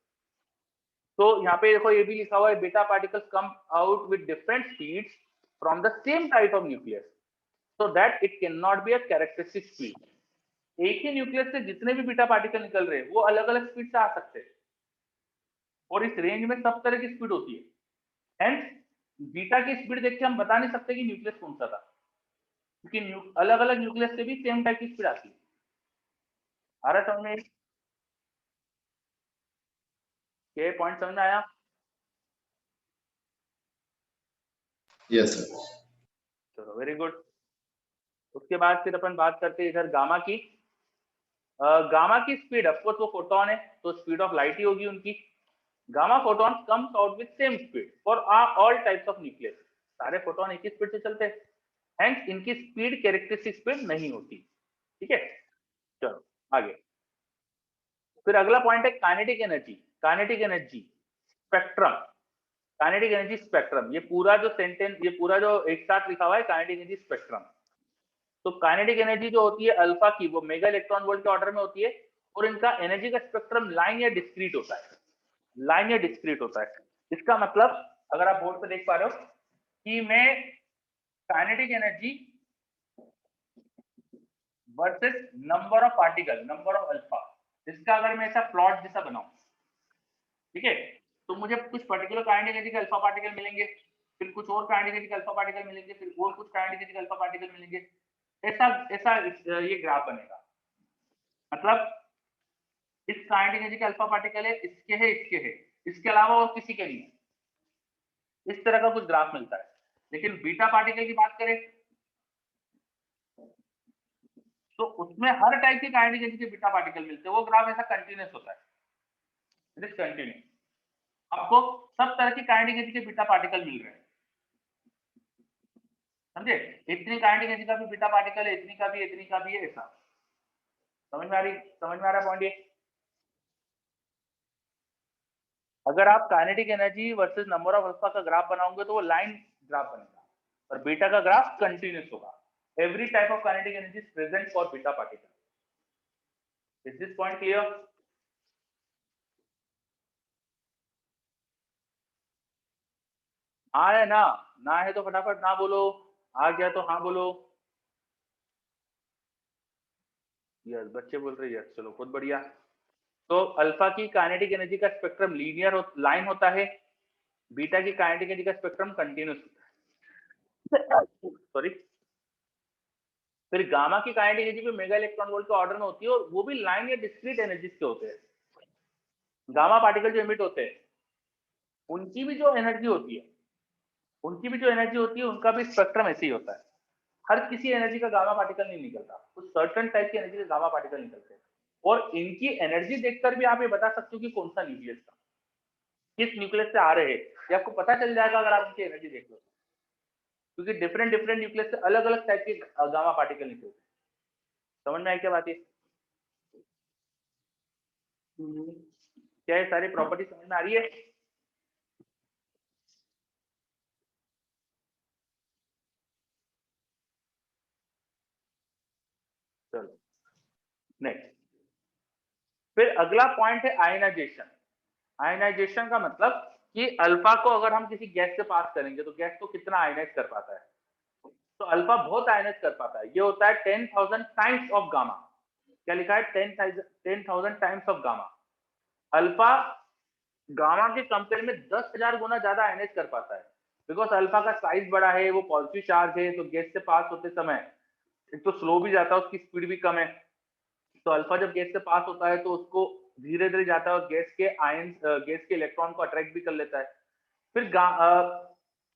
तो यहाँ पे देखो ये भी लिखा हुआ है, beta particles come out with different speeds from the same type of nucleus so that it can not be a characteristic speed. एक ही न्यूक्लियस से जितने भी बीटा पार्टिकल निकल रहे हैं वो अलग अलग स्पीड से आ सकते हैं, और इस रेंज में सब तरह की स्पीड होती है। हेंस बीटा की स्पीड देख के हम बता नहीं सकते कि न्यूक्लियस कौन सा था, क्योंकि अलग अलग न्यूक्लियस से भी सेम टाइप की स्पीड आती है। आ रहा समझ में? ये पॉइंट समझ में आया? Yes sir. चलो वेरी गुड। उसके बाद फिर अपन बात करते हैं इधर गामा की। गामा की स्पीड, ऑफकोर्स वो फोटोन है तो स्पीड ऑफ लाइट ही होगी उनकी। Gamma photon comes out with same speed for all types of nucleus. सारे फोटोन एक ही स्पीड से चलते हैं, हेंस इनकी स्पीड कैरेक्टरिस्टिक स्पीड नहीं होती। ठीक है, चलो आगे। फिर अगला पॉइंट है kinetic energy. Kinetic energy spectrum, kinetic energy spectrum, ये पूरा जो सेंटेंस, ये पूरा जो एक साथ लिखा हुआ है काइनेटिक एनर्जी स्पेक्ट्रम। तो काइनेटिक एनर्जी जो होती है अल्फा की, वो मेगा इलेक्ट्रॉन वोल्ट के ऑर्डर में होती है, और इनका एनर्जी का स्पेक्ट्रम लाइन या डिस्क्रीट होता है, लाइन या डिस्क्रीट होता है। इसका मतलब अगर आप बोर्ड पे देख पा रहे हो कि मैं kinetic energy versus number of particle, number of alpha, इसका अगर मैं ऐसा प्लॉट जैसा बनाऊं, ठीक है, तो मुझे कुछ पर्टिकुलर काइनेटिक एनर्जी के अल्फा पार्टिकल मिलेंगे, फिर कुछ और काइनेटिक एनर्जी के अल्फा पार्टिकल मिलेंगे, फिर और कुछ काइनेटिक एनर्जी के अल्फा पार्टिकल मिलेंगे। ऐसा ऐसा ये ग्राफ बनेगा। मतलब इस काइनेटिक एनर्जी के अल्फा पार्टिकल है, इसके है, इसके है, इसके अलावा और किसी के नहीं। इस तरह का कुछ ग्राफ मिलता है। लेकिन बीटा पार्टिकल की बात करें तो उसमें हर टाइप के काइनेटिक एनर्जी के बीटा पार्टिकल मिलते हैं। वो ग्राफ ऐसा कंटिन्यूअस होता है, इट इज कंटिन्यू। आपको सब तरह की काइनेटिक एनर्जी के बीटा पार्टिकल मिल रहे हैं, समझे? इतनी काइनेटिक एनर्जी का भी बीटा पार्टिकल है, इतनी का भी, इतनी का भी है, ऐसा। समझ में आ रहा पॉइंट ये? अगर आप kinetic energy versus number of alpha का ग्राफ बनाओगे तो वो लाइन ग्राफ बनेगा और बीटा का ग्राफ कंटिन्यूस होगा। Every type of kinetic energy is present for beta particle. Is this point clear? हाँ है ना? ना है तो फटाफट ना बोलो, आ गया तो हाँ बोलो। यस, बच्चे बोल रहे यस, चलो बहुत बढ़िया। तो अल्फा की काइनेटिक एनर्जी का स्पेक्ट्रम लीनियर लाइन होता है, बीटा की काइनेटिक एनर्जी का स्पेक्ट्रम कंटिन्यूस होता है। सॉरी। फिर गामा की काइनेटिक एनर्जी भी मेगा इलेक्ट्रॉन वोल्ट के ऑर्डर में होती है और वो भी लाइन या डिस्क्रीट एनर्जीज के होते हैं। गामा पार्टिकल जो एमिट होते हैं उनकी भी जो एनर्जी होती है उनका भी स्पेक्ट्रम ऐसे ही होता है। हर किसी एनर्जी का गामा पार्टिकल नहीं निकलता, कुछ सर्टेन टाइप की एनर्जी के गामा पार्टिकल निकलते हैं और इनकी एनर्जी देखकर भी आप ये बता सकते हो कि कौन सा न्यूक्लियस था, किस न्यूक्लियस से आ रहे हैं, ये आपको पता चल जाएगा अगर आप इनकी एनर्जी देख लो, क्योंकि डिफरेंट न्यूक्लियस से अलग अलग टाइप के गामा पार्टिकल निकलते हैं। समझ में आई क्या बात है? क्या ये सारी प्रॉपर्टी समझ में आ रही है? चलो नेक्स्ट। फिर अगला पॉइंट है आयनाइजेशन। आयनाइजेशन का मतलब कि अल्फा को अगर हम किसी गैस से पास करेंगे तो गैस को कितना आयनाइज कर पाता है। तो अल्फा बहुत आयनाइज कर पाता है, ये होता है 10,000 टाइम्स ऑफ गामा। क्या लिखा है? 10,000 times of gamma. Alpha gamma के कंपेयर में 10,000 गुना ज्यादा आयनाइज कर पाता है, बिकॉज अल्फा का साइज बड़ा है, वो पॉजिटिव चार्ज है, तो गैस से पास होते समय एक तो स्लो भी जाता है, उसकी स्पीड भी कम है। तो अल्फा जब गैस से पास होता है तो उसको धीरे धीरे जाता है और गैस के इलेक्ट्रॉन को अट्रैक्ट भी कर लेता है। फिर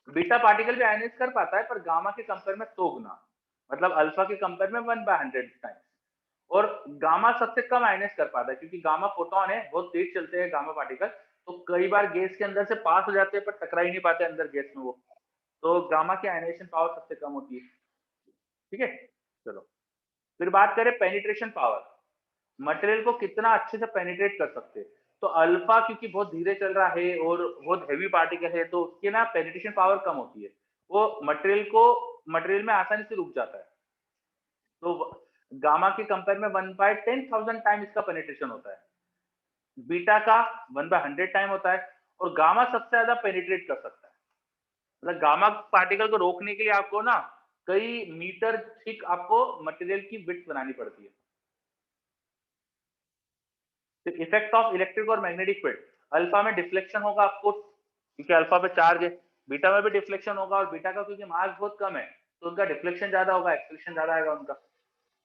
बीटा पार्टिकल भी आयनाइज कर पाता है, पर गामा के कंपेयर में 100 गुना, मतलब अल्फा के कंपेयर में 1/100 टाइम्स। और गामा सबसे कम आयनाइज कर पाता है, क्योंकि गामा फोटोन है, बहुत तेज चलते हैं गामा पार्टिकल, तो कई बार गैस के अंदर से पास हो जाते हैं पर टकरा ही नहीं पाते अंदर गैस में वो। तो गामा की आयनाइजेशन पावर सबसे कम होती है। ठीक है, चलो फिर बात करें पेनिट्रेशन पावर, मटेरियल को कितना अच्छे से पेनिट्रेट कर सकते हैं। तो अल्फा क्योंकि बहुत धीरे चल रहा है और बहुत हैवी पार्टिकल है, तो उसकी ना पेनिट्रेशन पावर कम होती है, वो मटेरियल में आसानी से रुक जाता है। तो गामा के कंपेयर में 1/10,000 टाइम इसका पेनिट्रेशन होता है, बीटा का 1/100 टाइम होता है, और गामा सबसे ज्यादा पेनिट्रेट कर सकता है। मतलब गामा पार्टिकल को रोकने के लिए आपको ना कई मीटर थिक आपको मटेरियल की विड्थ बनानी पड़ती है। इफेक्ट ऑफ इलेक्ट्रिक और मैग्नेटिक फील्ड, अल्फा में डिफ्लेक्शन होगा आपको, क्योंकि अल्फा पे चार्ज है। बीटा में भी डिफ्लेक्शन होगा, और बीटा का क्योंकि मास बहुत कम है तो उनका डिफ्लेक्शन ज्यादा होगा, एक्सलेशन ज्यादा आएगा उनका।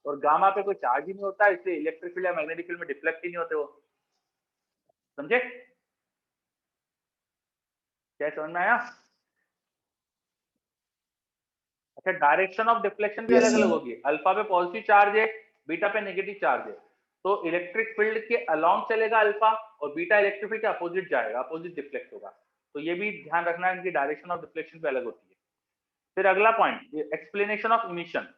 और गामा पे कोई चार्ज ही नहीं होता, इसलिए इलेक्ट्रिक फील्ड या मैग्नेटिक फील्ड में डिफ्लेक्ट ही नहीं होते वो। समझे? क्या समझ में आया? अच्छा, डायरेक्शन ऑफ डिफ्लेक्शन भी यस अलग अलग सर। होगी, अल्फा पे पॉजिटिव चार्ज है, बीटा पे नेगेटिव चार्ज है, तो इलेक्ट्रिक फील्ड के अलोंग चलेगा अल्फा, और बीटा इलेक्ट्रिक फील्ड के अपोजिट जाएगा, अपोजिट डिफ्लेक्ट होगा। तो ये भी ध्यान रखना है, इनकी डायरेक्शन ऑफ डिफ्लेक्शन भी अलग होती है। फिर अगला point, explanation of emission.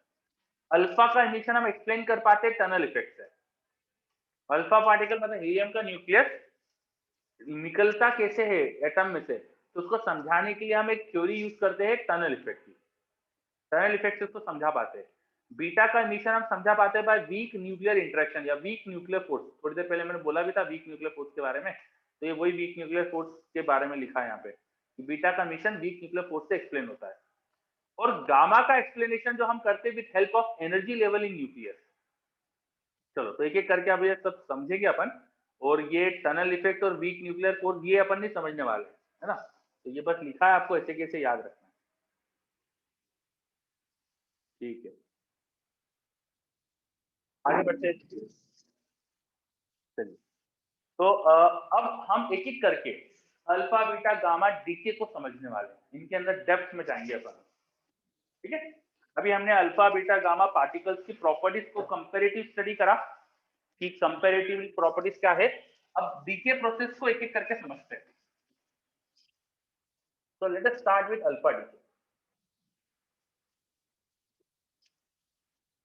Alpha का इमिशन हम एक्सप्लेन कर पाते हैं टनल इफेक्ट से। अल्फा पार्टिकल मतलब हीलियम का न्यूक्लियस निकलता कैसे है एटम में से, तो उसको समझाने के लिए हम एक थ्योरी यूज करते हैं टनल इफेक्ट की। टनल इफेक्ट से उसको समझा पाते हैं। बीटा का इमिशन हम समझा पाते हैं बाय वीक न्यूक्लियर इंटरेक्शन या वीक न्यूक्लियर फोर्स। थोड़ी देर पहले मैंने बोला भी था वीक न्यूक्लियर फोर्स के बारे में, तो ये वही वीक न्यूक्लियर फोर्स के बारे में लिखा है यहाँ पे कि बीटा का इमिशन वीक न्यूक्लियर फोर्स से एक्सप्लेन होता है। और गामा का एक्सप्लेनेशन जो हम करते हैं with help of energy level in nucleus. चलो तो एक एक करके अब ये सब समझेंगे अपन, और ये टनल इफेक्ट और वीक न्यूक्लियर फोर्स ये अपन नहीं समझने वाले, है ना? तो ये बस लिखा है, आपको ऐसे कैसे याद रखना है। ठीक है, आगे बढ़ते हैं। चलिए, तो अब हम एक एक करके अल्फा बीटा गामा डीके को समझने वाले हैं, इनके अंदर डेप्थ में जाएंगे अपन। ठीक है, अभी हमने अल्फा बीटा गामा पार्टिकल्स की प्रॉपर्टीज को कंपैरेटिव स्टडी करा कि कंपैरेटिव प्रॉपर्टीज क्या है। अब डीके प्रोसेस को एक एक करके समझते हैं। तो let us start with alpha decay.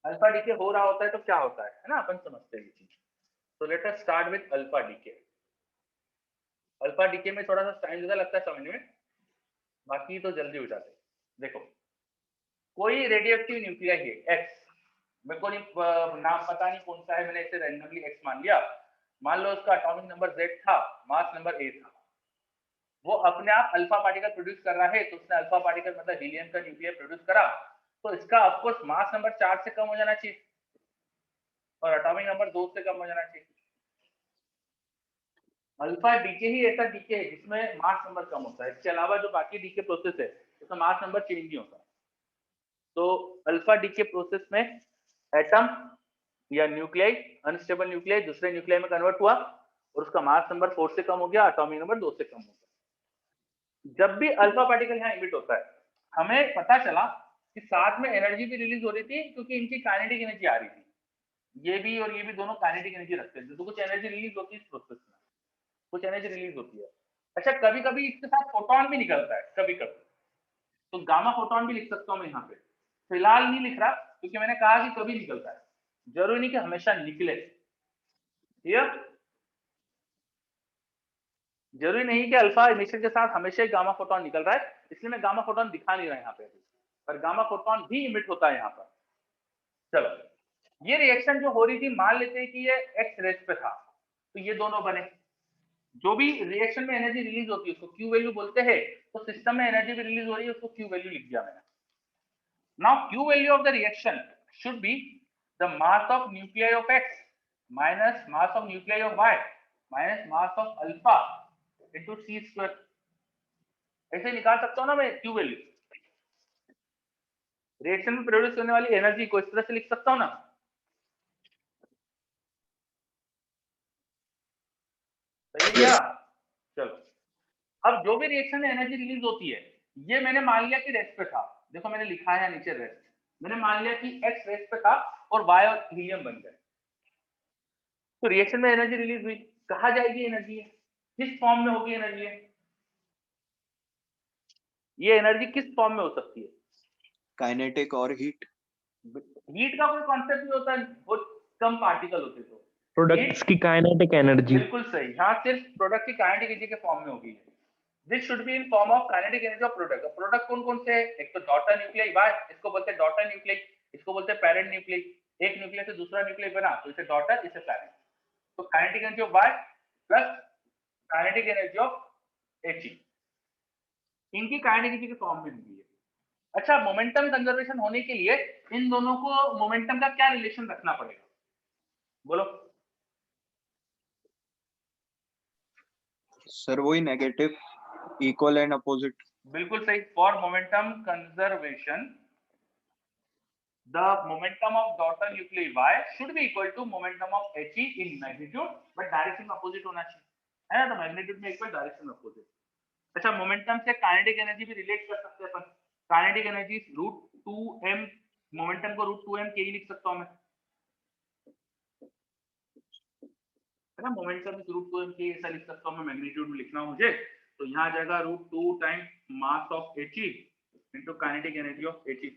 Alpha decay हो रहा होता है तो क्या होता है ना, अपन समझते हैं ये चीज। तो let us start with alpha decay. Alpha decay में थोड़ा सा टाइम ज्यादा लगता है समझने में, बाकी तो जल्दी हो जाते हैं। देखो कोई रेडियोएक्टिव न्यूक्लियाई है एक्स, मेरे को नहीं नाम पता नहीं कौन सा है, मैंने इसे रैंडमली एक्स मान लिया। मान लो उसका एटॉमिक नंबर Z था, मास नंबर A था, वो अपने आप अल्फा पार्टिकल प्रोड्यूस कर रहा है, तो उसने अल्फा पार्टिकल मतलब हीलियम का न्यूक्लियर प्रोड्यूस करा, तो इसका ऑफ कोर्स मास नंबर 4 से कम हो जाना चाहिए और एटॉमिक नंबर 2 से कम हो जाना चाहिए। अल्फा डीके ही ऐसा डीके है जिसमें मास नंबर कम होता है, इसके अलावा जो बाकी डीके प्रोसेस है उसमें मास नंबर चेंज नहीं होता। तो अल्फा डीके प्रोसेस में एटम या न्यूक्लियाई, अनस्टेबल न्यूक्लियाई दूसरे न्यूक्लियाई में कन्वर्ट हुआ और उसका मास नंबर 4 से कम हो गया, एटॉमिक नंबर 2 से कम हो गया। जब भी अल्फा पार्टिकल यहाँ इमिट होता है, हमें पता चला कि साथ में एनर्जी भी रिलीज हो रही थी क्योंकि इनकी काइनेटिक एनर्जी आ रही थी। ये भी और ये भी दोनों काइनेटिक एनर्जी रखते हैं, तो कुछ एनर्जी रिलीज होती है इस प्रोसेस में, कुछ एनर्जी रिलीज होती है। अच्छा कभी कभी इसके साथ फोटोन भी निकलता है कभी कभी, तो गामा फोटोन भी लिख सकता हूँ मैं यहाँ पे। फिलहाल नहीं लिख रहा क्योंकि मैंने कहा कि कभी निकलता है, जरूरी नहीं कि हमेशा निकले। क्लियर? जरूरी नहीं कि अल्फा इमिशन के साथ हमेशा ही गामा फोटोन निकल रहा है, इसलिए मैं गामा फोटोन दिखा नहीं रहा यहाँ पे, पर गामा फोटोन भी इमिट होता है यहाँ पर। चलो ये रिएक्शन जो हो रही थी, मान लेते हैं कि ये एक्स रेस पे था, तो ये दोनों बने। जो भी रिएक्शन में एनर्जी रिलीज होती है उसको क्यू वैल्यू बोलते हैं, तो सिस्टम में एनर्जी भी रिलीज हो रही है उसको क्यू वैल्यू लिख दिया मैंने। Now Q value of the reaction should be the mass of nuclei of X minus mass of nuclei of Y minus mass of alpha into C square. ऐसे निकाल सकता हूं ना मैं क्यू वैल्यू, रिएक्शन में प्रोड्यूस होने वाली एनर्जी को इस तरह से लिख सकता हूं ना। सही है क्या? चलो अब जो भी रिएक्शन में एनर्जी रिलीज होती है, ये मैंने मान लिया कि रेस्ट पे था, देखो मैंने लिखा है नीचे रेस्ट, मैंने मान लिया कि एक्स रेस्ट पे था और वाई और हीलियम बन गए। तो रिएक्शन में एनर्जी रिलीज हुई, कहा जाएगी एनर्जी है, किस फॉर्म में होगी एनर्जी है, ये एनर्जी किस फॉर्म में हो सकती है? काइनेटिक और हीट। हीट का कोई कॉन्सेप्ट नहीं होता, बहुत कम पार्टिकल होते तो प्रोडक्ट्स की काइनेटिक एनर्जी। बिल्कुल सही, हाँ सिर्फ प्रोडक्ट की काइनेटिक एनर्जी के फॉर्म में होगी। This should be in form of kinetic energy of product. Product कौन कौन से है? एक तो डॉटर न्यूक्लियाई वाई, इसको बोलते हैं डॉटर न्यूक्लियाई, इसको बोलते हैं पेरेंट न्यूक्लियाई। एक न्यूक्लियस से दूसरा न्यूक्लियाई बना तो इसे डॉटर, इसे पेरेंट। तो kinetic energy of Y plus kinetic energy of H, इनकी काइनेटिक एनर्जी के फॉर्म में मिली है। अच्छा मोमेंटम कंजर्वेशन होने के लिए इन दोनों को मोमेंटम का क्या रिलेशन रखना पड़ेगा, बोलो? सर वही नेगेटिव, इक्वल एंड अपोजिट। बिल्कुल सही। For momentum conservation the momentum of daughter nuclei y should be equal to momentum of He in magnitude, but direction opposite होना चाहिए, है ना? तो मैग्नीट्यूड में इक्वल, डायरेक्शन ऑपोजिट। अच्छा मोमेंटम से काइनेटिक एनर्जी भी रिलेट कर सकते हैं अपन। काइनेटिक एनर्जी √2m, मोमेंटम को √2m के ही लिख सकता हूं मैं, है ना? मोमेंटम √2m के ऐसा लिख सकता हूं मैं, मैग्नीट्यूड में लिखना मुझे, तो यहाँ आ जाएगा √2 times mass of He into kinetic energy of He।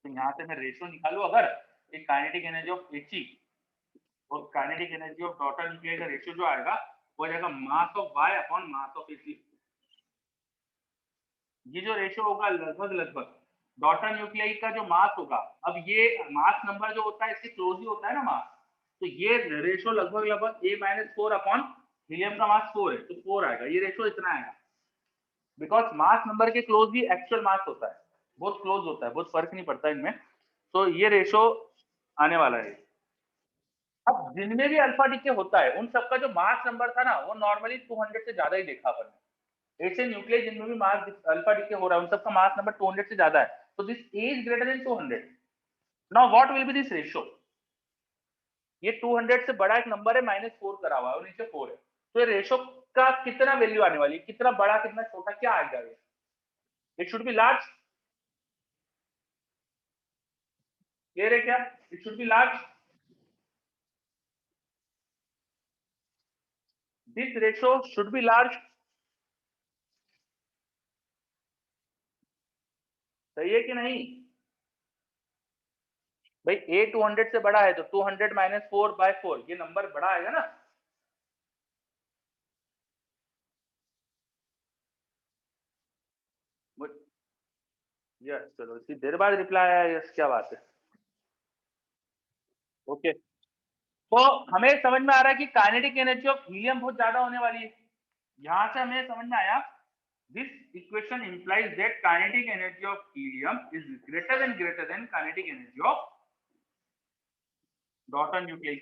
तो यहाँ से मैं रेशियो निकालू अगर, एक काइनेटिक एनर्जी ऑफ He और kinetic energy of daughter nuclei का रेशियो जो आएगा वो आ जाएगा mass of y upon mass of He। ये जो रेशियो होगा लगभग डॉटर न्यूक्लियाई का जो मास होगा, अब ये मास नंबर जो होता है इसके क्लोज ही होता है ना मास, तो ये रेशियो लगभग A-4 अपॉन हीलियम का मास 4 है, तो 4 आएगा, ये रेशियो इतना आएगा। बिकॉज मास नंबर के क्लोज ही एक्चुअल मास होता है, बहुत क्लोज होता है, बहुत फर्क नहीं पड़ता इनमें, तो ये रेशो आने वाला है। अब जिनमें भी अल्फा डीके होता है उन सबका जो मास नंबर था ना वो नॉर्मली 200 से ज्यादा ही देखा अपन ने। ऐसे न्यूक्लियस जिनमें भी मास अल्फा डीके हो रहा है उन सबका मास नंबर 200 से ज्यादा है, तो this is greater then 200। Now what will be this ratio? ये 200 से बड़ा एक नंबर है, -4 करा हुआ है और नीचे 4 है, तो ये रेशियो का कितना वैल्यू आने वाली है, कितना बड़ा कितना छोटा, क्या आएगा? It should be large, clear है क्या? It should be large, this ratio should be large। सही है कि नहीं? भाई a 200 से बड़ा है तो 200 माइनस 4/4 ये नंबर बड़ा आएगा ना। यस चलो इतनी देर बाद रिप्लाई आया, यस क्या बात है। ओके तो हमें समझ में आ रहा है कि काइनेटिक एनर्जी ऑफ हीलियम बहुत ज्यादा होने वाली है। यहां से हमें समझ में आया this equation implies that kinetic energy of helium is greater than kinetic energy of daughter nucleus.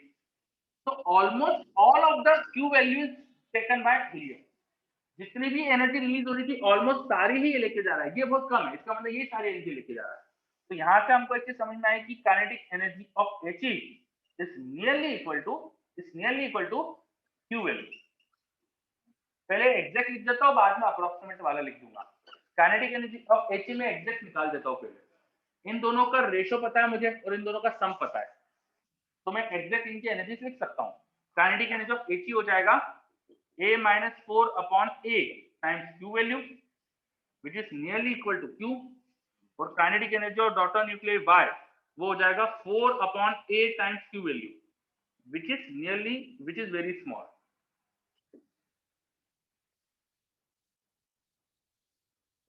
तो almost all of the Q values taken by helium, जितनी भी एनर्जी रिलीज हो रही थी ऑलमोस्ट सारी ही ये लेके जा रहा है, ये बहुत कम है, इसका मतलब ये सारी एनर्जी लेके जा रहा है। तो यहाँ से हमको एक चीज समझ में आए कि kinetic energy of He is nearly equal to Q value. पहले एग्जैक्ट लिख देता हूँ, बाद में अप्रोक्सीमेट वाला लिख दूंगा। काइनेटिक एनर्जी ऑफ He में एग्जैक्ट निकाल देता हूँ पहले। इन दोनों का रेशो पता है मुझे और इन दोनों का सम पता है, तो मैं एग्जैक्ट इनकी एनर्जी लिख सकता हूँ। काइनेटिक एनर्जी ऑफ He हो जाएगा a minus 4 upon a times q value which is nearly equal to q, और kinetic energy of daughter nuclear y वो हो जाएगा 4 upon a times q value which is very small।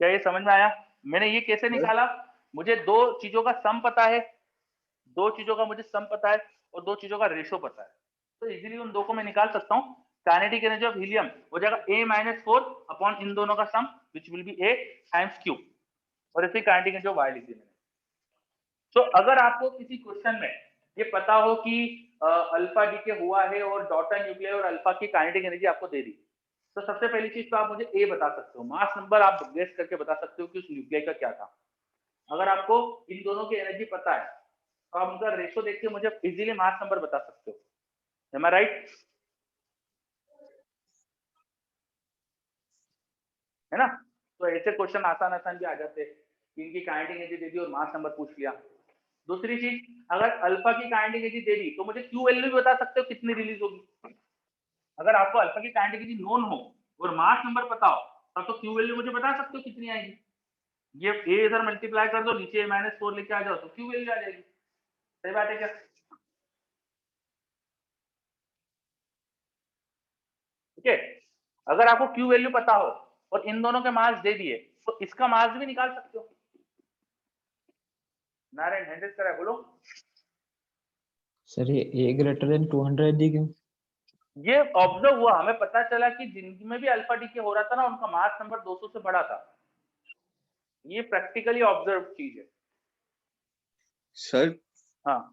क्या ये समझ में आया? मैंने ये कैसे निकाला? मुझे दो चीजों का सम पता है, दो चीजों का मुझे सम पता है और दो चीजों का रेशो पता है, तो इजीली उन दो को मैं निकाल सकता हूँ। काइनेटिक एनर्जी ऑफ हीलियम हो जाएगा a minus 4 अपॉन इन दोनों का sum which will be a times q, और इसी काइनेटिक एनर्जी ऑफ y लिख दी मैंने। तो अगर आपको किसी क्वेश्चन में ये पता हो कि अल्फा डीके हुआ है और डॉटर न्यूक्लियर और अल्फा की काइनेटिक एनर्जी आपको दे दी, तो सबसे पहली चीज तो आप मुझे a बता सकते हो, मास नंबर आप गेस करके बता सकते हो कि उस न्यूक्लियर का क्या था। अगर आपको इन दोनों की एनर्जी पता है तो आप उनका रेशो देख के मुझे इजीली मास नंबर बता सकते हो। Am I right? है ना? तो ऐसे क्वेश्चन आसान भी आ जाते हैं कि इनकी काइनेटिक एनर्जी दे दी और मास नंबर पूछ लिया। दूसरी चीज, अगर अल्फा की काइनेटिक एनर्जी दे दी तो मुझे क्यू वैल्यू भी बता सकते हो कितनी रिलीज होगी। अगर आपको अल्फा की काइनेटिक एनर्जी नोन हो और मास नंबर पता हो तब तो क्यू वैल्यू मुझे बता सकते हो कितनी आएगी। ये a इधर मल्टीप्लाई कर दो, नीचे -4 लेके आ जाओ तो क्यू वैल्यू आ जाएगी। सही बात है क्या? ठीक है, अगर आपको क्यू वैल्यू पता हो और इन दोनों के मास दे दिए तो इसका मास भी निकाल सकते हो। नारायण हैंडल करा है, बोलो। सर ये a ग्रेटर देन 200 दी क्यों? ये ऑब्जर्व हुआ, हमें पता चला कि जिनमें भी अल्फा डीके हो रहा था ना उनका मास नंबर 200 से बड़ा था। ये प्रैक्टिकली ऑब्जर्व चीज है। सर हाँ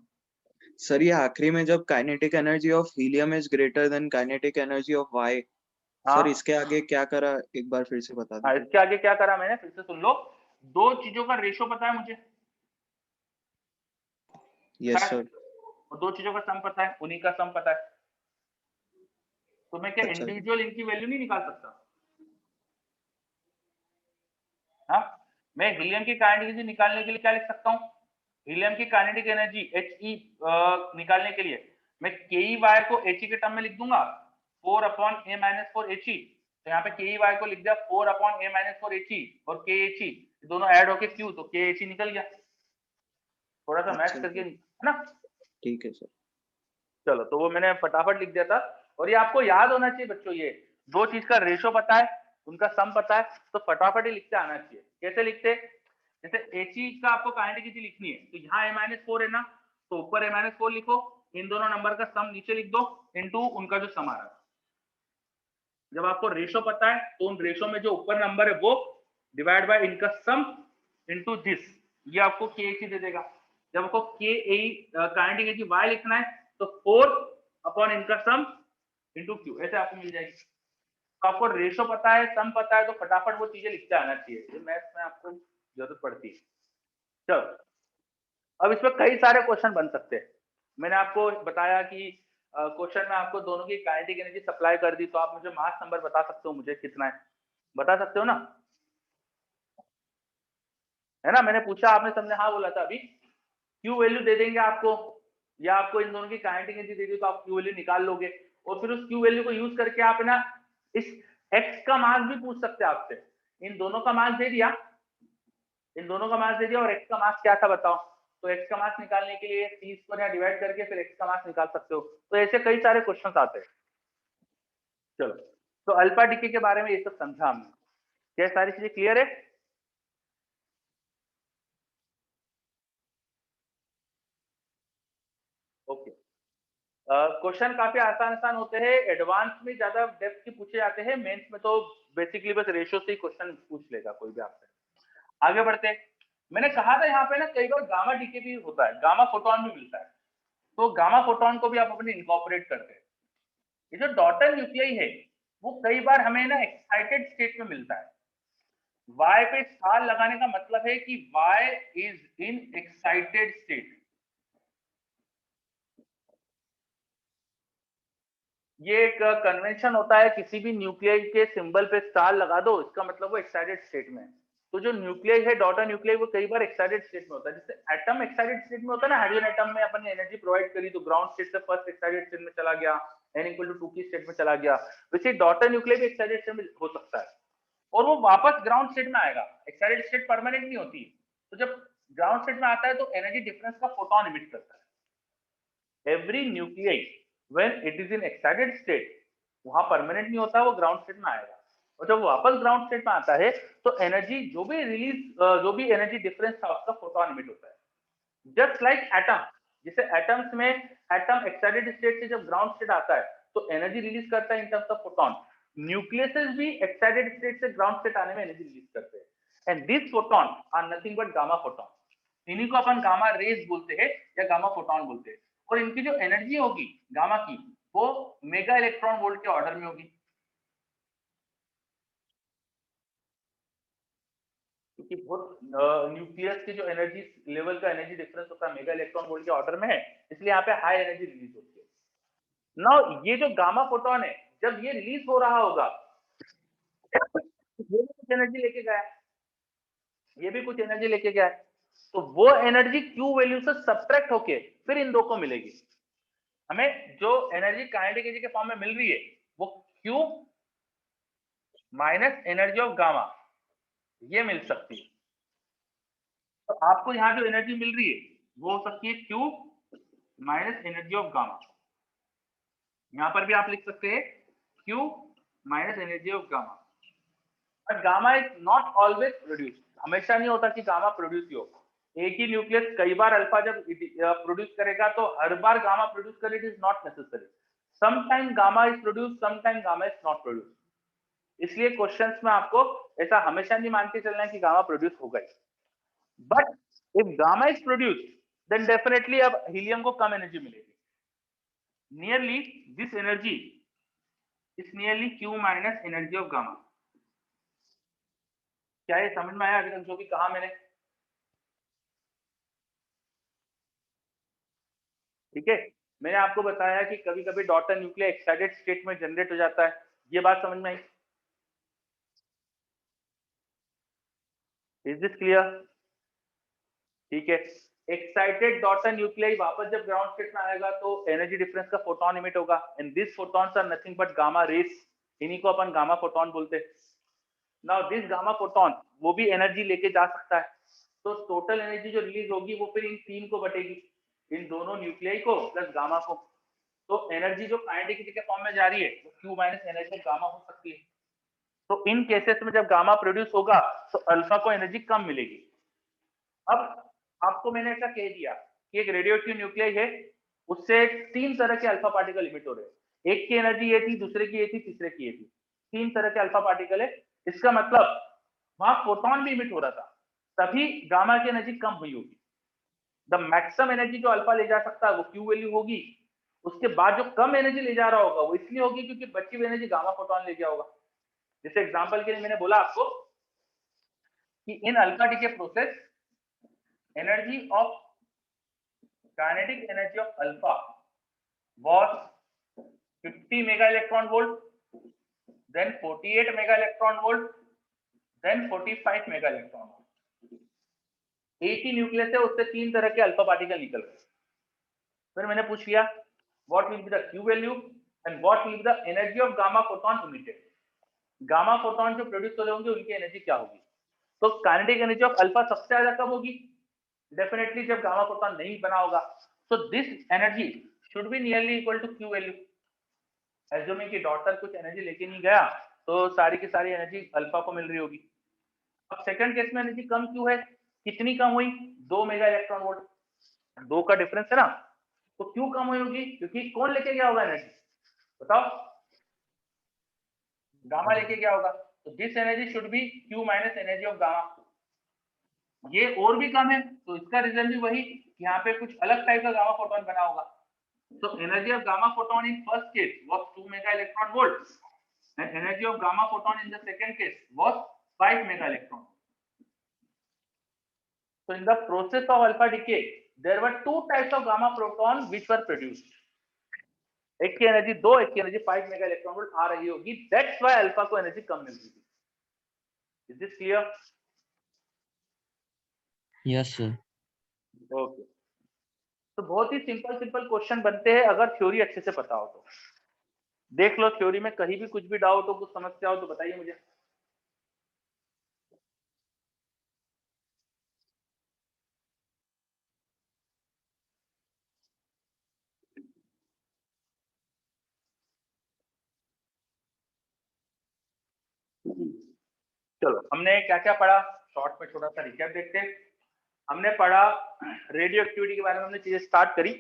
सर, ये आखिरी में जब kinetic energy of helium is greater than kinetic energy of Y, हाँ सर इसके आगे क्या करा, एक बार फिर से बता हाँ, दीजिए। इसके आगे क्या करा मैंने, फिर से सुन लो। दो चीजों का रेशो पता है मुझे, यस सर। और दो चीजों का सम पता है, उन्हीं का सम पता है। तो मैं क्या अच्छा। इंडिविजुअल इनकी वैल्यू नहीं निकाल सकता? हाँ, मैं हीलियम की काइनेटिक एनर्जी निकालने के लिए क्या लिख सकता हूँ? हीलियम की काइनेटिक एनर्जी He निकालने के लिए मैं KEY को He के टर्म में लिख दूंगा 4 अपॉन a minus 4 He। तो यहाँ पे KEY को लिख दिया 4 अपॉन a minus 4 He और KHE दोनों ऐड होके Q, तो KHE निकल गया। थोड़ा सा मैच करके, है ना? ठीक है सर। चलो, तो वो मैंने फटाफट लिख दिया था। और ये आपको याद होना चाहिए बच्चों, ये दो चीज का रेशो पता है, उनका सम पता है, तो फटाफट ही लिखते आना चाहिए। कैसे लिखते? जैसे He का आपको काइनेटिक एनर्जी लिखनी है तो यहाँ a-4 है ना, तो ऊपर a-4 लिखो, इन दोनों नंबर का सम नीचे लिख दो इनटू उनका जो सम आ रहा है। जब आपको रेशो पता है तो उन रेशो में जो ऊपर नंबर है वो डिवाइड बाय इनका सम इनटू दिस, ये आपको KHE दे देगा। जब आपको काइनेटिक एनर्जी y लिखना है तो 4 अपॉन इनका सम इनटू q, ऐसे आपको मिल जाएगी। तो आपको रेशो पता है, सम पता है, तो फटाफट वो चीजें लिखते आना चाहिए, ये मैथ्स में आपको जरूरत पड़ती है। चलो, अब इसमें कई सारे क्वेश्चन बन सकते हैं। मैंने आपको बताया कि क्वेश्चन में आपको दोनों की काइनेटिक एनर्जी सप्लाई कर दी तो आप मुझे मास नंबर बता सकते हो, मुझे कितना है बता सकते हो ना, है ना? मैंने पूछा, आपने सबने हाँ बोला था। अभी क्यू वैल्यू दे देंगे आपको, या आपको इन दोनों की काइनेटिक एनर्जी दे दी तो आप क्यू वैल्यू निकाल लोगे, और फिर उस क्यू वैल्यू को यूज करके आप ना इस एक्स का मास भी पूछ सकते हैं आपसे। इन दोनों का मास दे दिया, इन दोनों का मास दे दिया और एक्स का मास क्या था बताओ, तो x का मास निकालने के लिए c को यहाँ डिवाइड करके फिर x का मास निकाल सकते हो। तो ऐसे कई सारे क्वेश्चंस आते हैं। चलो, तो अल्फा डीके के बारे में ये सब समझा हमने। क्या सारी चीजें क्लियर है? ओके। क्वेश्चन काफी आसान होते हैं, एडवांस में ज्यादा डेप्थ के पूछे जाते हैं, मेंस में तो बेसिकली बस रेशियो से ही क्वेश्चन पूछ लेगा कोई भी आपसे। आगे बढ़ते हैं। मैंने कहा था यहाँ पे ना कई बार गामा डीके भी होता है, गामा फोटोन भी मिलता है, तो गामा फोटोन को भी आप अपने इनकॉर्पोरेट करते हैं। ये जो डॉटर न्यूक्लियाई है वो कई बार हमें ना एक्साइटेड स्टेट में मिलता है। Y पे स्टार लगाने का मतलब है कि Y is in excited state. ये एक कन्वेंशन होता है, किसी भी न्यूक्लियाई के सिंबल पे स्टार लगा दो, इसका मतलब वो एक्साइटेड स्टेट में है। तो जो न्यूक्लियाई है, डॉटर न्यूक्लियाई, वो कई बार एक्साइटेड स्टेट में होता है। जैसे एटम एक्साइटेड स्टेट में होता है ना, हाइड्रोजन एटम में अपन ने एनर्जी प्रोवाइड करी तो ग्राउंड स्टेट से फर्स्ट एक्साइटेड स्टेट में चला गया, n=2 की स्टेट में चला गया। वैसे डॉटर न्यूक्लियाई भी एक्साइटेड स्टेट में हो सकता है और वो वापस ग्राउंड स्टेट में आएगा। एक्साइटेड स्टेट परमानेंट नहीं होती, तो जब ग्राउंड स्टेट में आता है तो एनर्जी डिफरेंस का फोटोन इमिट करता है। Every nuclei when it is in excited state, वहां परमानेंट नहीं होता, वो ग्राउंड स्टेट में आएगा। और जब वापस ग्राउंड स्टेट में आता है तो एनर्जी जो भी एनर्जी डिफरेंस था उसका फोटोन इमिट होता है। जस्ट लाइक एटम, जैसे एटम्स में एटम एक्साइटेड स्टेट से जब ग्राउंड स्टेट आता है तो एनर्जी रिलीज करता है in terms of photon. Nucleuses भी एक्साइटेड स्टेट से ग्राउंड स्टेट आने में एनर्जी रिलीज करते हैं, and this photon are nothing but gamma photon. इन्हीं को अपन गामा रेज बोलते हैं या गामा फोटोन बोलते हैं। और इनकी जो एनर्जी होगी गामा की, वो मेगा इलेक्ट्रॉन वोल्ट के ऑर्डर में होगी, क्योंकि बहुत न्यूक्लियस के जो एनर्जी लेवल का एनर्जी डिफरेंस होता है मेगा इलेक्ट्रॉन वोल्ट के ऑर्डर में है, इसलिए यहाँ पे हाई एनर्जी रिलीज होती है। नाउ ये जो गामा फोटोन है, जब ये रिलीज हो रहा होगा, ये भी कुछ एनर्जी लेके गया है, ये भी कुछ एनर्जी लेके गया है, तो वो एनर्जी क्यू वैल्यू से सब्ट्रैक्ट होके फिर इन दो को मिलेगी। हमें जो एनर्जी काइनेटिक एनर्जी के फॉर्म में मिल रही है वो Q minus energy of gamma, ये मिल सकती है। तो आपको यहाँ जो एनर्जी मिल रही है वो हो सकती है Q minus energy of gamma. यहाँ पर भी आप लिख सकते हैं Q minus energy of gamma. But gamma is not always produce, हमेशा नहीं होता कि गामा प्रोड्यूस ही हो। एक ही न्यूक्लियस कई बार अल्फा जब प्रोड्यूस करेगा तो हर बार गामा प्रोड्यूस करे, it is not necessary. Sometime gamma is produce, sometime gamma is not produce. इसलिए क्वेश्चंस में आपको ऐसा हमेशा नहीं मान के चलना है कि गामा प्रोड्यूस होगा ही। But if gamma is produce then definitely अब हीलियम को कम एनर्जी मिलेगी। Nearly this energy is nearly Q minus energy of gamma. क्या ये समझ में आया अभी तक जो भी कहा मैंने? ठीक है, मैंने आपको बताया कि कभी कभी डॉटर न्यूक्लियर एक्साइटेड स्टेट में जनरेट हो जाता है, ये बात समझ में आई? Is this clear? ठीक है, एक्साइटेड डॉटर न्यूक्लियाई वापस जब ग्राउंड स्टेट में आएगा तो एनर्जी डिफरेंस का फोटोन इमिट होगा, and this photons are nothing but gamma rays, इन्हीं को अपन गामा फोटोन बोलते हैं। नाउ दिस गामा फोटोन वो भी एनर्जी लेके जा सकता है, तो टोटल एनर्जी जो रिलीज होगी वो फिर इन तीन को बटेगी, इन दोनों न्यूक्लियाई को प्लस गामा को। तो एनर्जी जो काइनेटिक एनर्जी के फॉर्म में जा रही है वो क्यू माइनस एनर्जी गामा हो सकती है। तो इन केसेस में जब गामा प्रोड्यूस होगा तो अल्फा को एनर्जी कम मिलेगी। अब आपको मैंने ऐसा कह दिया कि एक रेडियोएक्टिव न्यूक्लियाई है, उससे तीन तरह के अल्फा पार्टिकल इमिट हो रहे हैं। एक की एनर्जी ये थी, दूसरे की ये थी, तीसरे की ये थी। तीन तरह के अल्फा पार्टिकल है, इसका मतलब वहां फोटोन भी इमिट हो रहा था, तभी गामा की एनर्जी कम हुई होगी। द मैक्सिमम एनर्जी जो अल्फा ले जा सकता है वो क्यू वैल्यू होगी, उसके बाद जो कम एनर्जी ले जा रहा होगा वो इसलिए होगी क्योंकि बची हुई एनर्जी गामा फोटोन ले गया होगा। जैसे एग्जांपल के लिए मैंने बोला आपको कि in alpha decay process energy of kinetic energy of alpha was 50 mega electron volt, then 48 mega electron volt, then 45 mega electron volt। एक ही न्यूक्लियस है, उससे तीन तरह के अल्फा पार्टिकल निकल गए। फिर मैंने पूछ लिया what will be the Q value and what will be the energy of gamma photon emitted। Gamma photon जो प्रोड्यूस हो रहे होंगे उनकी एनर्जी क्या होगी? तो काइनेटिक एनर्जी ऑफ अल्फा सबसे ज्यादा कब होगी? डेफिनेटली जब गामा फोटोन नहीं बना होगा तो this energy should be nearly equal to Q value. Assuming कि डॉटर कुछ एनर्जी लेके नहीं गया तो सारी की सारी एनर्जी अल्फा को मिल रही होगी। अब सेकंड केस में एनर्जी कम क्यों है, कितनी कम हुई, 2 मेगा इलेक्ट्रॉन वोल्ट, 2 का डिफरेंस है ना, तो क्यों कम हुई होगी, क्योंकि कौन लेके गया होगा एनर्जी, बताओ, गामा लेके गया होगा, तो this energy should B Q minus energy of gamma. ये और भी कम है तो इसका रीजन भी वही, यहाँ पे कुछ अलग टाइप का गामा फोटोन बना होगा। So energy of gamma photon in first case was 2 mega electron volts and energy of gamma photon in the second case was 5 mega electron. So in the process of alpha decay there were two types of gamma photon which were produced. एक की एनर्जी 2, एक की एनर्जी 5 मेगा इलेक्ट्रॉन वोल्ट आ रही होगी, दैट्स व्हाई अल्फा को एनर्जी कम मिल रही थी। Is this clear? Yes sir. Okay, तो बहुत ही सिंपल क्वेश्चन बनते हैं अगर थ्योरी अच्छे से पता हो तो। देख लो थ्योरी में कहीं भी कुछ भी डाउट हो, कुछ समस्या हो तो बताइए मुझे। चलो हमने क्या क्या पढ़ा, शॉर्ट में छोटा सा रिकैप देखते हैं। हमने पढ़ा रेडियो एक्टिविटी के बारे में, हमने चीजें स्टार्ट करी।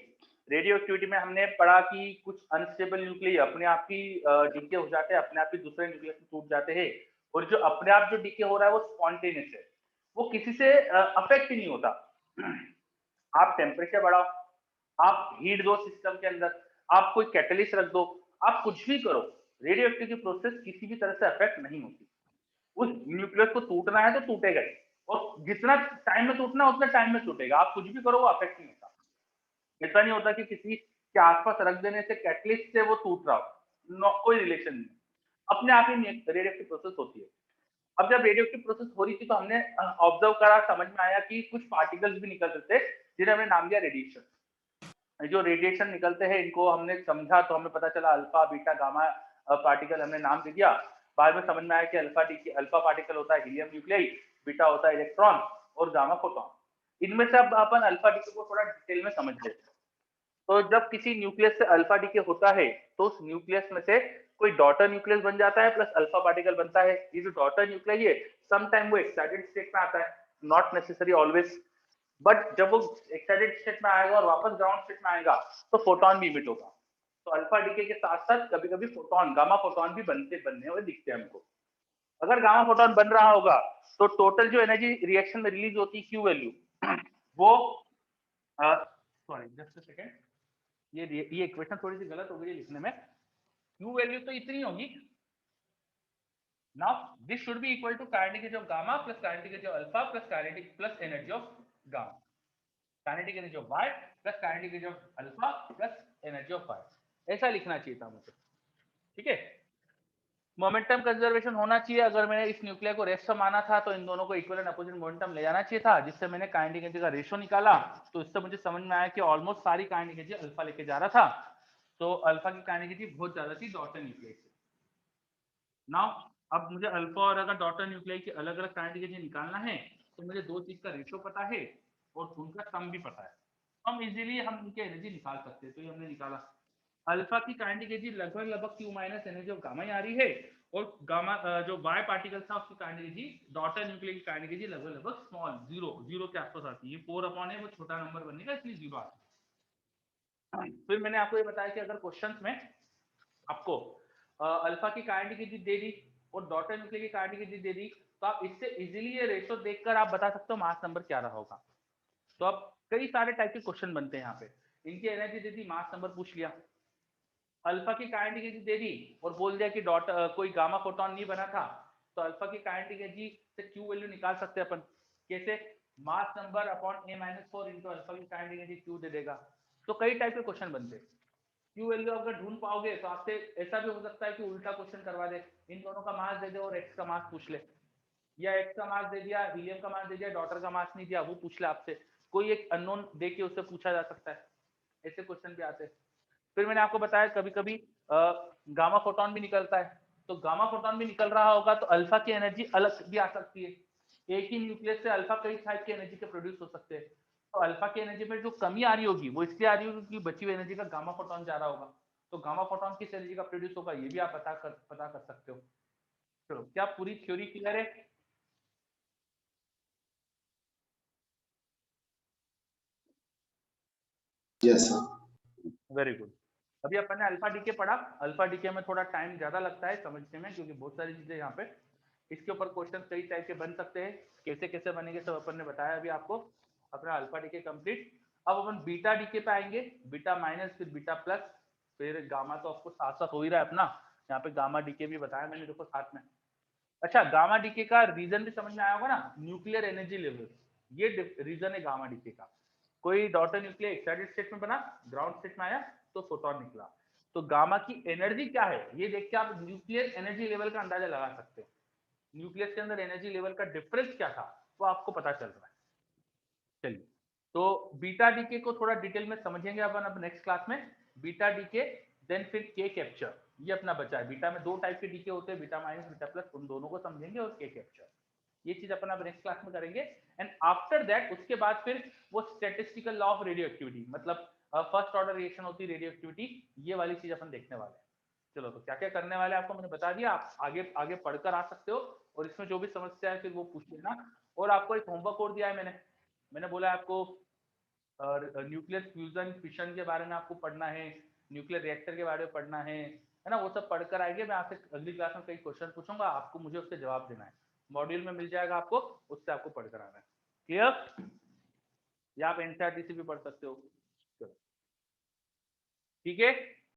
रेडियो एक्टिविटी में हमने पढ़ा कि कुछ अनस्टेबल न्यूक्लियस अपने आप ही डीके हो जाते हैं, अपने आप ही दूसरे न्यूक्लियस में टूट जाते हैं, और जो अपने आप जो डीके हो रहा है वो स्पॉन्टेनियस है, वो किसी से अफेक्ट ही नहीं होता। आप टेम्परेचर बढ़ाओ, आप हीट दो सिस्टम के अंदर, आप कोई कैटलिस्ट रख दो, आप कुछ भी करो, रेडियो एक्टिविटी प्रोसेस किसी भी तरह से अफेक्ट नहीं होती। उस न्यूक्लियस को टूटना है तो टूटेगा ही, और जितना टाइम में टूटना उतना टाइम में टूटेगा, आप कुछ भी करो वो अफेक्ट नहीं होता। ऐसा नहीं होता कि किसी के आसपास रख देने से कैटलिस्ट से वो टूट रहा हो, कोई रिलेशन नहीं, अपने आप ही रेडियोएक्टिव प्रोसेस होती है। अब जब रेडियोएक्टिव प्रोसेस हो रही थी तो हमने ऑब्जर्व करा, समझ में आया कि कुछ पार्टिकल्स भी निकल रहे थे जिन्हें हमने नाम दिया रेडिएशन। जो रेडिएशन निकलते हैं इनको हमने समझा तो हमें पता चला अल्फा बीटा गामा पार्टिकल हमने नाम दे दिया। बाद में समझ में आया कि अल्फा पार्टिकल होता है हीलियम न्यूक्लियाई, बीटा होता है इलेक्ट्रॉन और गामा फोटोन। इनमें से अब अपन अल्फा डीके को थोड़ा डिटेल में समझ लेते हैं। तो जब किसी न्यूक्लियस से अल्फा डीके होता है तो उस न्यूक्लियस में से कोई डॉटर न्यूक्लियस बन जाता है प्लस अल्फा पार्टिकल बनता है। ये जो डॉटर न्यूक्लियस है सम टाइम वो एक्साइटेड स्टेट में आता है, नॉट नेसेसरी ऑलवेज, बट जब वो एक्साइटेड स्टेट में आएगा और वापस ग्राउंड स्टेट में आएगा तो फोटोन भी इमिट होगा। तो अल्फा डीके के साथ साथ कभी कभी फोटोन गामा फोटोन भी बनने हुए दिखते हैं हमको। अगर गामा फोटोन बन रहा होगा तो टोटल जो एनर्जी रिएक्शन में रिलीज होती है क्यू वैल्यू, वो सॉरी जस्ट अ सेकंड, ये इक्वेशन थोड़ी सी गलत हो गई लिखने में। क्यू वैल्यू तो इतनी होगी, now this should be equal to kinetic energy of gamma plus kinetic energy of alpha plus kinetic plus energy of gamma, kinetic energy of Y plus kinetic energy of alpha plus energy of Y. ऐसा लिखना चाहिए था मुझे, ठीक है। मोमेंटम कंजर्वेशन होना चाहिए। अगर मैंने इस न्यूक्लियर को रेस्ट माना था तो इन दोनों को इक्वल एंड अपोजिट मोमेंटम ले जाना चाहिए था, जिससे मैंने काइनेटिक एनर्जी का रेशियो निकाला। तो इससे मुझे समझ में आया कि ऑलमोस्ट सारी काइनेटिक एनर्जी अल्फा लेके जा रहा था, तो अल्फा की काइनेटिक एनर्जी बहुत ज्यादा थी डॉटर न्यूक्लियर से। नाउ अब मुझे अल्फा और अगर डॉटर न्यूक्लियर की अलग अलग काइनेटिक एनर्जी निकालना है तो मुझे दो चीज का रेशियो पता है और उनका सम भी पता है, हम इजीली हम उनकी एनर्जी निकाल सकते हैं। तो ये हमने निकाला, अल्फा की काइनेटिक एनर्जी लगभग Q minus energy of gamma आ रही है, और गामा जो वाई पार्टिकल था उसकी काइनेटिक एनर्जी डॉटर न्यूक्लियर की काइनेटिक एनर्जी लगभग स्मॉल जीरो के आसपास आती है। 4 अपॉन है वो छोटा नंबर बनेगा इसलिए 0 आता है। फिर मैंने आपको ये बताया कि अगर क्वेश्चंस में आपको अल्फा की काइनेटिक एनर्जी दे दी और डॉटर न्यूक्लियर की काइनेटिक एनर्जी दे दी तो आप इससे इजीली ये रेशियो देखकर आप बता सकते हो मास नंबर क्या रहा होगा। तो अब कई सारे टाइप के क्वेश्चन बनते हैं यहाँ पे, इनकी एनर्जी दे दी, मास नंबर पूछ लिया, अल्फा की काइनेटिक एनर्जी दे दी और बोल दिया कि कोई गामा फोटोन नहीं बना था, तो अल्फा की काइनेटिक एनर्जी से क्यू वैल्यू निकाल सकते हैं अपन। कैसे? Mass number upon a-4 into alpha की काइनेटिक एनर्जी क्यू दे देगा। तो कई टाइप के क्वेश्चन बनते हैं। क्यू वैल्यू अगर ढूंढ पाओगे तो आपसे ऐसा भी हो सकता है कि उल्टा क्वेश्चन करवा दे, इन दोनों का मास दे दे और एक्स का मास पूछ ले, या एक्स का मास दे दिया, हीलियम का मास दे दिया, डॉटर का मास नहीं दिया, वो पूछ ले आपसे, कोई एक अननोन दे के उससे पूछा जा सकता है। ऐसे क्वेश्चन भी आते हैं। फिर मैंने आपको बताया कभी कभी गामा फोटोन भी निकलता है, तो गामा फोटोन भी निकल रहा होगा तो अल्फा की एनर्जी अलग भी आ सकती है। एक ही न्यूक्लियस से अल्फा कई टाइप की एनर्जी के प्रोड्यूस हो सकते हैं। तो अल्फा की एनर्जी में जो कमी आ रही होगी वो इसलिए आ रही होगी क्योंकि बची हुई एनर्जी का गामा फोटोन जा रहा होगा। तो गामा फोटोन किस एनर्जी का प्रोड्यूस होगा ये भी आप पता कर सकते हो। चलो, क्या पूरी थ्योरी क्लियर है? Yes sir. Very good. अभी अपन ने अल्फा डीके पढ़ा। अल्फा डीके में थोड़ा टाइम ज्यादा लगता है समझने में क्योंकि बहुत सारी चीजें यहाँ पे इसके ऊपर क्वेश्चन कई टाइप के बन सकते हैं। कैसे कैसे बनेंगे सब अपन ने बताया अभी आपको। अपना अल्फा डीके कंप्लीट। अब अपन बीटा डीके पे आएंगे। बीटा माइनस फिर बीटा प्लस फिर गामा। तो आपको साथ साथ हो ही रहा है अपना। यहाँ पे गामा डीके भी बताया मैंने, देखो साथ में। अच्छा, गामा डीके का रीजन भी समझ में आया होगा ना, न्यूक्लियर एनर्जी लेवल। ये रीजन है गामा डीके का। कोई डॉटर न्यूक्लियर एक्साइटेड स्टेट में बना, ग्राउंड स्टेट में आया तो फोटोन निकला। तो गामा की एनर्जी क्या है ये देख के आप न्यूक्लियर एनर्जी लेवल का अंदाजा लगा सकते हो। न्यूक्लियस के अंदर एनर्जी लेवल का डिफरेंस क्या था वो आपको पता चल रहा है। चलिए, तो बीटा डीके को थोड़ा डिटेल में समझेंगे अपन अब नेक्स्ट क्लास में। बीटा डीके देन फिर के कैप्चर, ये अपना बचा है। बीटा में दो टाइप के डीके होते हैं, बीटा माइनस बीटा प्लस, उन दोनों को समझेंगे और के कैप्चर, ये चीज अपन अब नेक्स्ट क्लास में करेंगे। एंड आफ्टर दैट उसके बाद फिर वो statistical law of radio activity, मतलब फर्स्ट ऑर्डर रिएक्शन होती है रेडियो एक्टिविटी, ये वाली चीज अपन देखने वाले हैं। चलो, तो क्या क्या करने वाले आपको मैंने बता दिया। आप आगे आगे पढ़कर आ सकते हो और इसमें जो भी समस्या है फिर वो पूछ लेना। और आपको एक होमवर्क और दिया है मैंने बोला आपको न्यूक्लियर फ्यूजन फिशन के बारे में आपको पढ़ना है, न्यूक्लियर रिएक्टर के बारे में पढ़ना है ना। वो सब पढ़कर आएंगे। मैं आपसे अगली क्लास में कई क्वेश्चन पूछूंगा, आपको मुझे उसके जवाब देना है। मॉड्यूल में मिल जाएगा आपको, उससे आपको पढ़कर आना है। क्लियर? या आप एनसीईआरटी से भी पढ़ सकते हो। चलो, ठीक है।